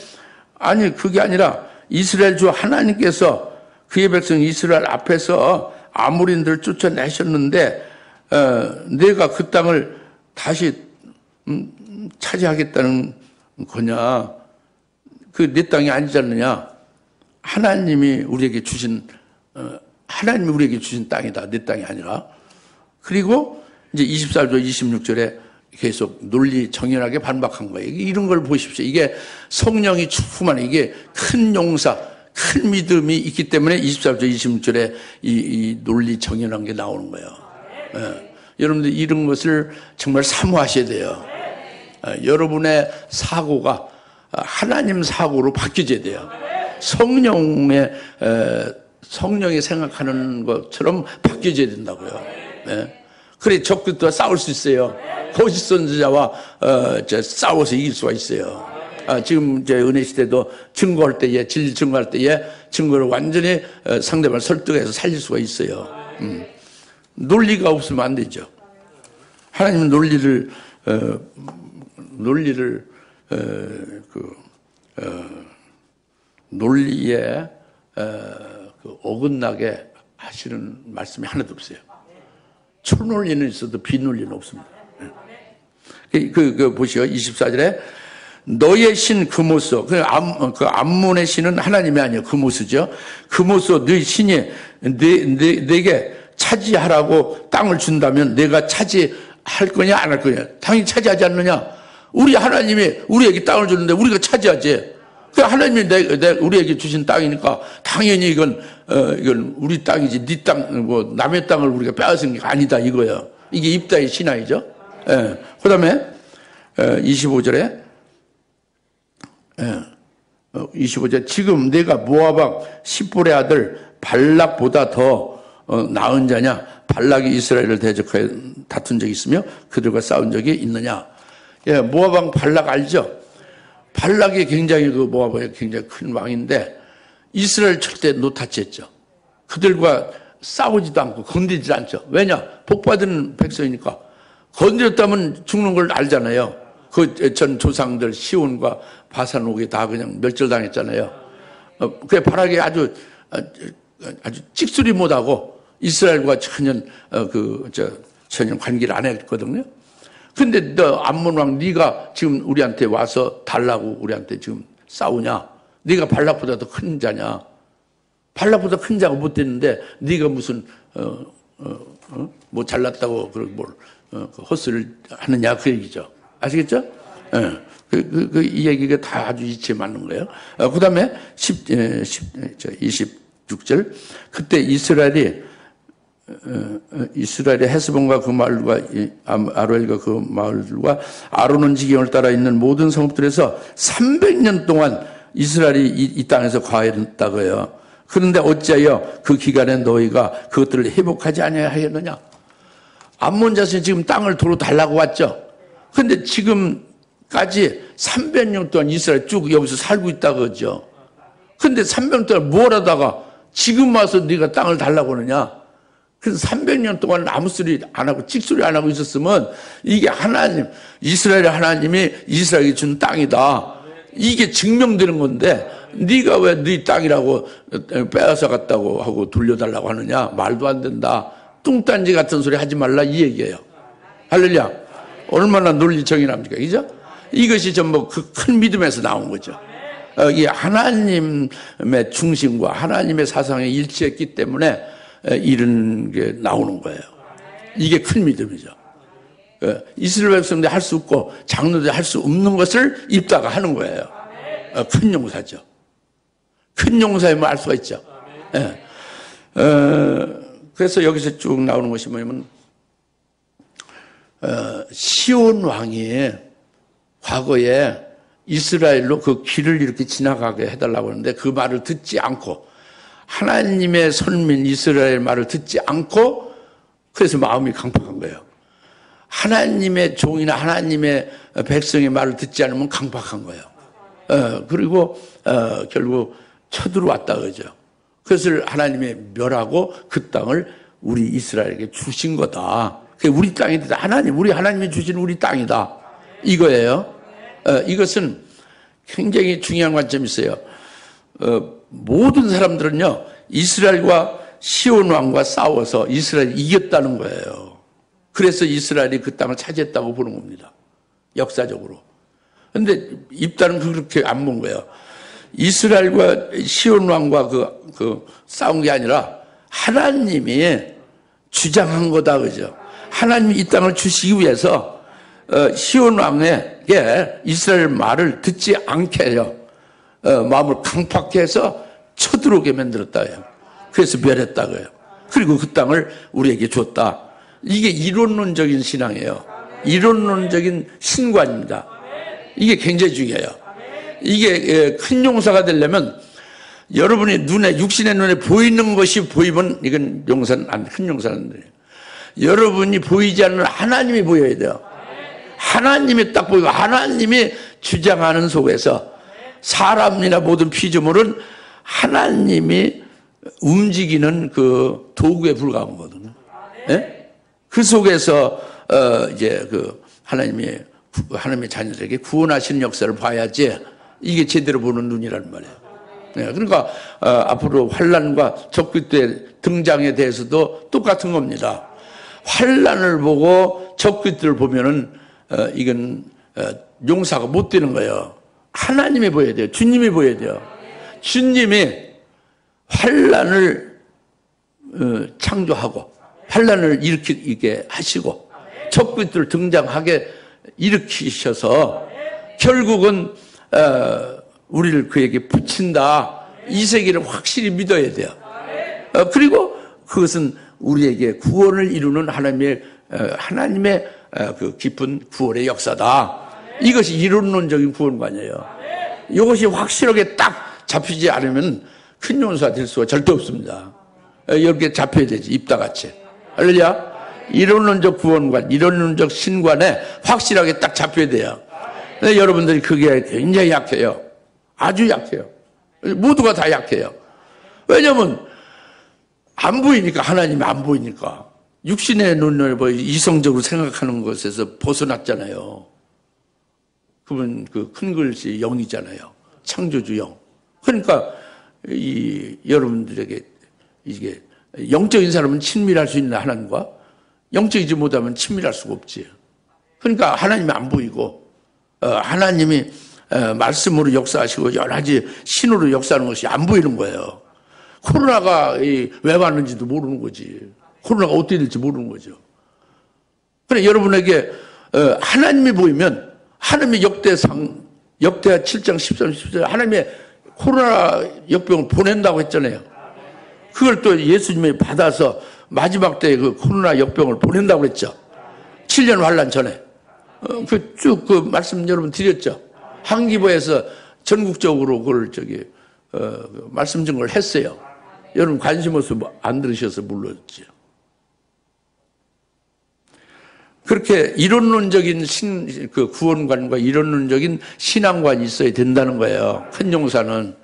아니 그게 아니라 이스라엘 주 하나님께서 그의 백성 이스라엘 앞에서 아모리인들을 쫓아내셨는데 내가 그 땅을 다시 차지하겠다는 거냐. 그 내 땅이 아니지 않느냐. 하나님이 우리에게 주신 땅이다. 내 땅이 아니라. 그리고 이제 24절, 26절에 계속 논리 정연하게 반박한 거예요. 이런 걸 보십시오. 이게 성령이 충만해. 이게 큰 용사, 큰 믿음이 있기 때문에 24절, 26절에 이 논리 정연한 게 나오는 거예요. 예. 여러분들 이런 것을 정말 사모하셔야 돼요. 여러분의 사고가 하나님 사고로 바뀌어져야 돼요. 성령이 생각하는 것처럼 바뀌어져야 된다고요. 예. 그래 적그리스도와 싸울 수 있어요. 거짓 선지자와 싸워서 이길 수가 있어요. 지금 이제 은혜 시대도 증거할 때에 진리 증거할 때에 증거를 완전히 상대방을 설득해서 살릴 수가 있어요. 논리가 없으면 안 되죠. 하나님은 논리에 어긋나게 하시는 말씀이 하나도 없어요. 초논리는 있어도 비논리는 없습니다. 보시오. 24절에 너의 신 그모스, 그 암몬의 신은 하나님이 아니에요. 그모스죠. 그모스 너희 신이 내게 차지하라고 땅을 준다면 내가 차지할 거냐 안 할 거냐? 당연히 차지하지 않느냐? 우리 하나님이 우리에게 땅을 주는데 우리가 차지하지. 그 하나님이 우리에게 주신 땅이니까 당연히 이건 우리 땅이지 네 땅, 뭐 남의 땅을 우리가 빼앗은 게 아니다 이거예요. 이게 입다의 신앙이죠. 예. 그다음에 25절에 25절 지금 내가 모압 왕 십볼의 아들 발락보다 더 나은 자냐? 발락이 이스라엘을 대적하여 다툰 적이 있으며 그들과 싸운 적이 있느냐? 예, 모압 왕 발락 알죠? 발락이 굉장히 모압이 굉장히 큰 왕인데 이스라엘 절대 노타치했죠. 그들과 싸우지도 않고 건드리지 않죠. 왜냐? 복받은 백성이니까. 건드렸다면 죽는 걸 알잖아요. 그 전 조상들 시온과 바산옥이 다 그냥 멸절당했잖아요. 그 발락이 아주 찍소리 못하고 이스라엘과 전혀 관계를 안 했거든요. 근데 너 암몬 왕 네가 지금 우리한테 와서 달라고 우리한테 지금 싸우냐? 네가 발락보다 더 큰 자냐? 발락보다 큰 자가 못 됐는데 네가 무슨 뭐 잘났다고 헛소리를 하느냐 그 얘기죠. 아시겠죠? 예. 이 얘기가 다 아주 이치에 맞는 거예요. 그 다음에 26절. 그때 이스라엘이 헤스본과 그 마을과 아로엘과 그 마을과 아로논 지경을 따라 있는 모든 성읍들에서 300년 동안 이스라엘이 이 땅에서 과했다고 해요. 그런데 어찌하여 그 기간에 너희가 그것들을 회복하지 아니하였느냐? 암몬 자손이 지금 땅을 도로 달라고 왔죠. 그런데 지금까지 300년 동안 이스라엘 쭉 여기서 살고 있다고 그러죠. 그런데 300년 동안 뭘 하다가 지금 와서 네가 땅을 달라고 하느냐? 그래서 300년 동안 아무 소리 안 하고 찍소리 안 하고 있었으면 이게 하나님, 이스라엘의 하나님이 이스라엘에게 준 땅이다. 이게 증명되는 건데 네가 왜 네 땅이라고 빼앗아 갔다고 하고 돌려달라고 하느냐? 말도 안 된다. 뚱딴지 같은 소리 하지 말라 이 얘기예요. 할렐루야. 얼마나 논리정연합니까? 그죠? 이것이 전부 그 큰 믿음에서 나온 거죠. 이 하나님의 중심과 하나님의 사상에 일치했기 때문에 이런 게 나오는 거예요. 이게 큰 믿음이죠. 이스라엘 백성들이 할 수 없고 장로들이 할 수 없는 것을 입다가 하는 거예요. 큰 용사죠. 큰 용사임을 알 수가 있죠. 그래서 여기서 쭉 나오는 것이 뭐냐면 시온 왕이 과거에 이스라엘로 그 길을 이렇게 지나가게 해달라고 하는데 그 말을 듣지 않고 하나님의 선민 이스라엘 말을 듣지 않고 그래서 마음이 강팍한 거예요. 하나님의 종이나 하나님의 백성의 말을 듣지 않으면 강팍한 거예요. 그리고 결국 쳐들어왔다 그러죠. 그것을 하나님의 멸하고 그 땅을 우리 이스라엘에게 주신 거다. 그게 우리 땅이다. 우리 하나님이 주신 우리 땅이다. 이거예요. 이것은 굉장히 중요한 관점이 있어요. 모든 사람들은요, 이스라엘과 시온 왕과 싸워서 이스라엘이 이겼다는 거예요. 그래서 이스라엘이 그 땅을 차지했다고 보는 겁니다. 역사적으로. 근데 입단은 그렇게 안 본 거예요. 이스라엘과 시온 왕과 그 싸운 게 아니라 하나님이 주장한 거다, 그죠? 하나님이 이 땅을 주시기 위해서 시온 왕에게 이스라엘 말을 듣지 않게 해요. 마음을 강팍해 해서 쳐들어오게 만들었다고요. 그래서 멸했다고요. 그리고 그 땅을 우리에게 줬다. 이게 이론론적인 신앙이에요. 이론론적인 신관입니다. 이게 굉장히 중요해요. 이게 큰 용사가 되려면 여러분이 육신의 눈에 보이는 것이 보이면 이건 큰 용사는 안 돼요. 여러분이 보이지 않는 하나님이 보여야 돼요. 하나님이 딱 보이고 하나님이 주장하는 속에서 사람이나 모든 피조물은 하나님이 움직이는 그 도구에 불과한 거거든요. 예? 그 속에서 이제 그 하나님의 자녀들에게 구원하시는 역사를 봐야지 이게 제대로 보는 눈이라는 말이에요. 예, 그러니까 앞으로 환난과 적그리스도의 등장에 대해서도 똑같은 겁니다. 환난을 보고 적그리스도를 보면은 이건 용서가 못 되는 거예요. 하나님이 보여야 돼요. 주님이 보여야 돼요. 주님이 환난을 창조하고 환난을 일으키게 하시고 적그리스도를 등장하게 일으키셔서 결국은 우리를 그에게 붙인다. 이 세계를 확실히 믿어야 돼요. 그리고 그것은 우리에게 구원을 이루는 하나님의 그 깊은 구원의 역사다. 이것이 이론론적인 구원관이에요. 이것이 확실하게 딱 잡히지 않으면 큰 용서가 될 수가 절대 없습니다. 이렇게 잡혀야 되지, 입다같이. 할렐루야. 이론론적 구원관, 이론론적 신관에 확실하게 딱 잡혀야 돼요. 근데 여러분들이 그게 굉장히 약해요. 아주 약해요. 모두가 다 약해요. 왜냐면 안 보이니까, 하나님이 안 보이니까. 육신의 눈을 이성적으로 생각하는 것에서 벗어났잖아요. 그분 그 큰 글씨 영이잖아요. 창조주 영. 그러니까 여러분들에게 이게 영적인 사람은 친밀할 수 있는 하나님과 영적이지 못하면 친밀할 수가 없지. 그러니까 하나님이 안 보이고 하나님이 말씀으로 역사하시고 여러 가지 신으로 역사하는 것이 안 보이는 거예요. 코로나가 왜 왔는지도 모르는 거지. 코로나가 어떻게 될지 모르는 거죠. 그래 여러분에게 하나님이 보이면 하나님의 역대하 7장 13, 14 하나님의 코로나 역병을 보낸다고 했잖아요. 그걸 또 예수님이 받아서 마지막 때에 그 코로나 역병을 보낸다고 했죠. 7년 환란 전에. 쭉 그 말씀 여러분 드렸죠. 한기부에서 전국적으로 그걸 말씀 증거를 했어요. 여러분 관심 없어서 안 들으셔서 몰랐죠. 그렇게 이론론적인 그 구원관과 이론론적인 신앙관이 있어야 된다는 거예요. 큰 용사는.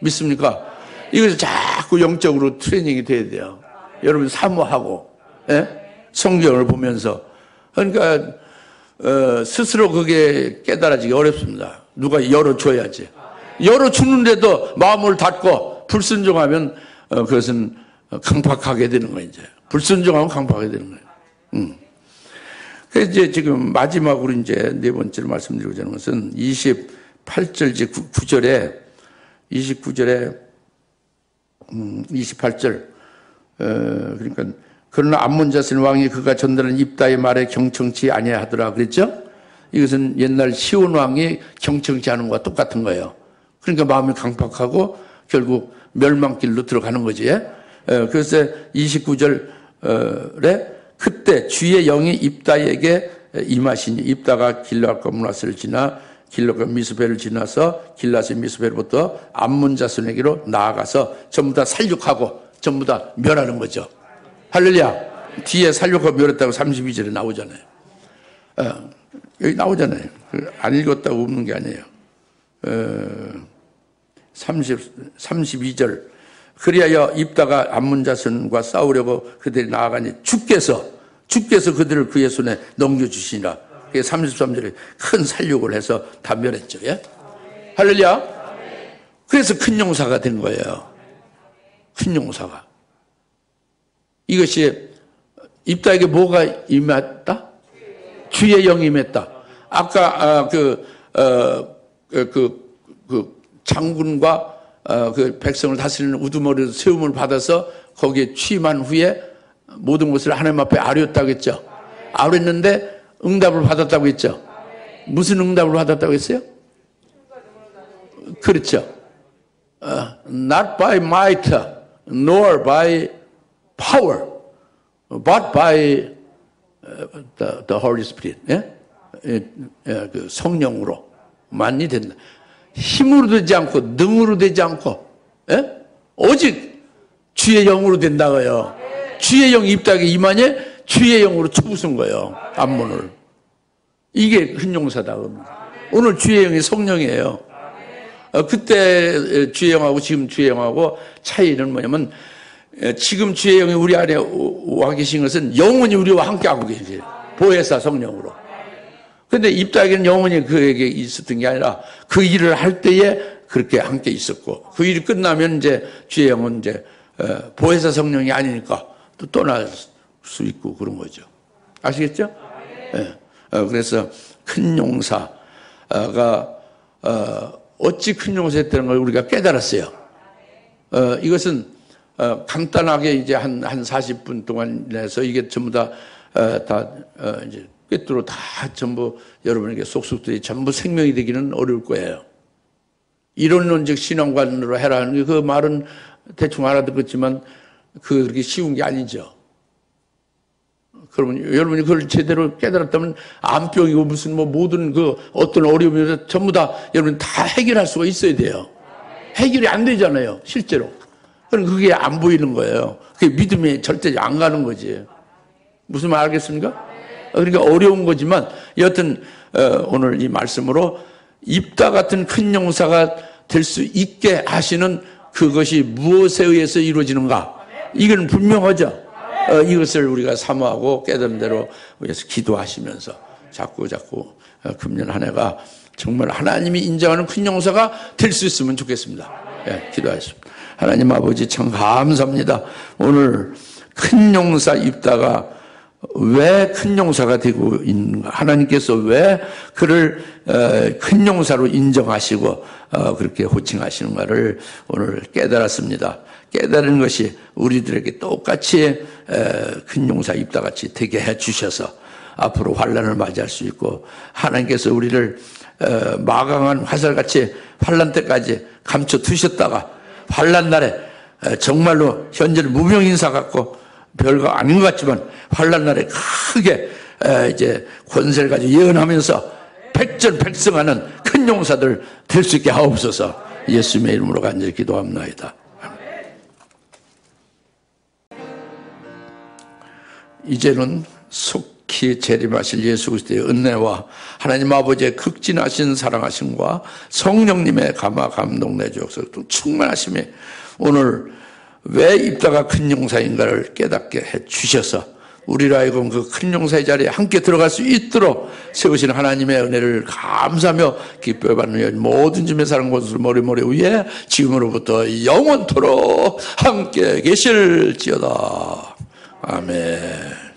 믿습니까? 이것이 자꾸 영적으로 트레이닝이 돼야 돼요. 여러분 사모하고, 예? 성경을 보면서. 그러니까, 스스로 그게 깨달아지기 어렵습니다. 누가 열어줘야지. 열어주는데도 마음을 닫고 불순종하면 그것은 강팍하게 되는 거예요, 이제. 불순종하면 강팍하게 되는 거예요. 그래서 이제 지금 마지막으로 이제 네 번째로 말씀드리고자 하는 것은 28절, 29절에 28절, 그러니까, 그러나 암몬자슨 왕이 그가 전달한 입다의 말에 경청치 아니하더라 그랬죠? 이것은 옛날 시온 왕이 경청치 않은 것과 똑같은 거예요. 그러니까 마음이 강팍하고 결국 멸망길로 들어가는 거지. 그래서 29절에 그때 주의 영이 입다에게 임하시니 입다가 길앗과 문하스를 지나 길앗과 미스베를 지나서 길앗의 미스베로부터 암몬 자손에게로 나아가서 전부 다 살육하고 전부 다 멸하는 거죠. 할렐루야. 뒤에 살육하고 멸했다고 32절에 나오잖아요. 여기 나오잖아요. 안 읽었다고 없는 게 아니에요. 32절. 그리하여 입다가 암몬 자손과 싸우려고 그들이 나아가니 주께서 그들을 그의 손에 넘겨주시니라. 33절에 큰 살육을 해서 다 멸했죠. 예? 할렐루야. 그래서 큰 용사가 된 거예요. 큰 용사가. 이것이 입다에게 뭐가 임했다? 주의 영이 임했다. 아까 그 장군과 그 백성을 다스리는 우두머리로 세움을 받아서 거기에 취임한 후에 모든 것을 하나님 앞에 아뢰었다고 했죠. 아뢰었는데 응답을 받았다고 했죠. 무슨 응답을 받았다고 했어요? 그렇죠. Not by might, nor by power, but by the Holy Spirit. 예? 그 성령으로만이 된다. 힘으로 되지 않고 능으로 되지 않고 오직 주의 영으로 된다고요. 주의 영이 입다에게 임하니 주의 영으로 쳐부순 거예요. 암몬을. 이게 큰 용사다. 오늘 주의 영이 성령이에요. 그때 주의 영하고 지금 주의 영하고 차이는 뭐냐면, 지금 주의 영이 우리 안에 와 계신 것은 영원히 우리와 함께하고 계세요. 보혜사 성령으로. 근데 입다에게는 영원히 그에게 있었던 게 아니라 그 일을 할 때에 그렇게 함께 있었고, 그 일이 끝나면 이제 주의 영은 이제 보혜사 성령이 아니니까 또 떠날 수 있고 그런 거죠. 아시겠죠? 네. 그래서 큰 용사가 어찌 큰 용사였다는 걸 우리가 깨달았어요. 이것은 간단하게 이제 한 40분 동안 내서 이게 전부 다 이제 꿰뚫어 다 전부 여러분에게 쏙쏙들이 전부 생명이 되기는 어려울 거예요. 이론론적 신앙관으로 해라는 게 그 말은 대충 알아듣겠지만 그렇게 쉬운 게 아니죠. 그러면 여러분이 그걸 제대로 깨달았다면 암병이고 무슨 뭐 모든 그 어떤 어려움이 전부 다 여러분 다 해결할 수가 있어야 돼요. 해결이 안 되잖아요, 실제로. 그럼 그게 안 보이는 거예요. 그게 믿음이 절대 안 가는 거지. 무슨 말 알겠습니까? 그러니까 어려운 거지만 여하튼 오늘 이 말씀으로 입다 같은 큰 용사가 될 수 있게 하시는 그것이 무엇에 의해서 이루어지는가? 이건 분명하죠. 이것을 우리가 사모하고 깨달은 대로 위해서 기도하시면서 자꾸 금년 한 해가 정말 하나님이 인정하는 큰 용사가 될 수 있으면 좋겠습니다. 네, 기도하십시오. 하나님 아버지 참 감사합니다. 오늘 큰 용사 입다가 왜 큰 용사가 되고 있는가? 하나님께서 왜 그를 큰 용사로 인정하시고 그렇게 호칭하시는가를 오늘 깨달았습니다. 깨달은 것이 우리들에게 똑같이 큰 용사 입다같이 되게 해주셔서 앞으로 환난을 맞이할 수 있고, 하나님께서 우리를 마강한 화살같이 환난 때까지 감춰두셨다가 환난 날에 정말로 현재는 무명인사 같고 별거 아닌 것 같지만 환난 날에 크게 이제 권세를 가지고 예언하면서 백전백승하는 큰 용사들 될 수 있게 하옵소서. 예수님의 이름으로 간절히 기도합나이다. 이제는 속히 재림하실 예수 그리스도의 은혜와 하나님 아버지의 극진하신 사랑하심과 성령님의 감화 감동 내주옵소서. 충만하심이 오늘 왜 입다가 큰 용사인가를 깨닫게 해주셔서 우리로 하여금 그 큰 용사의 자리에 함께 들어갈 수 있도록 세우시는 하나님의 은혜를 감사하며 기뻐 받는 모든 주의 사랑 곳을 머리머리 위에 지금으로부터 영원토록 함께 계실지어다. 아멘.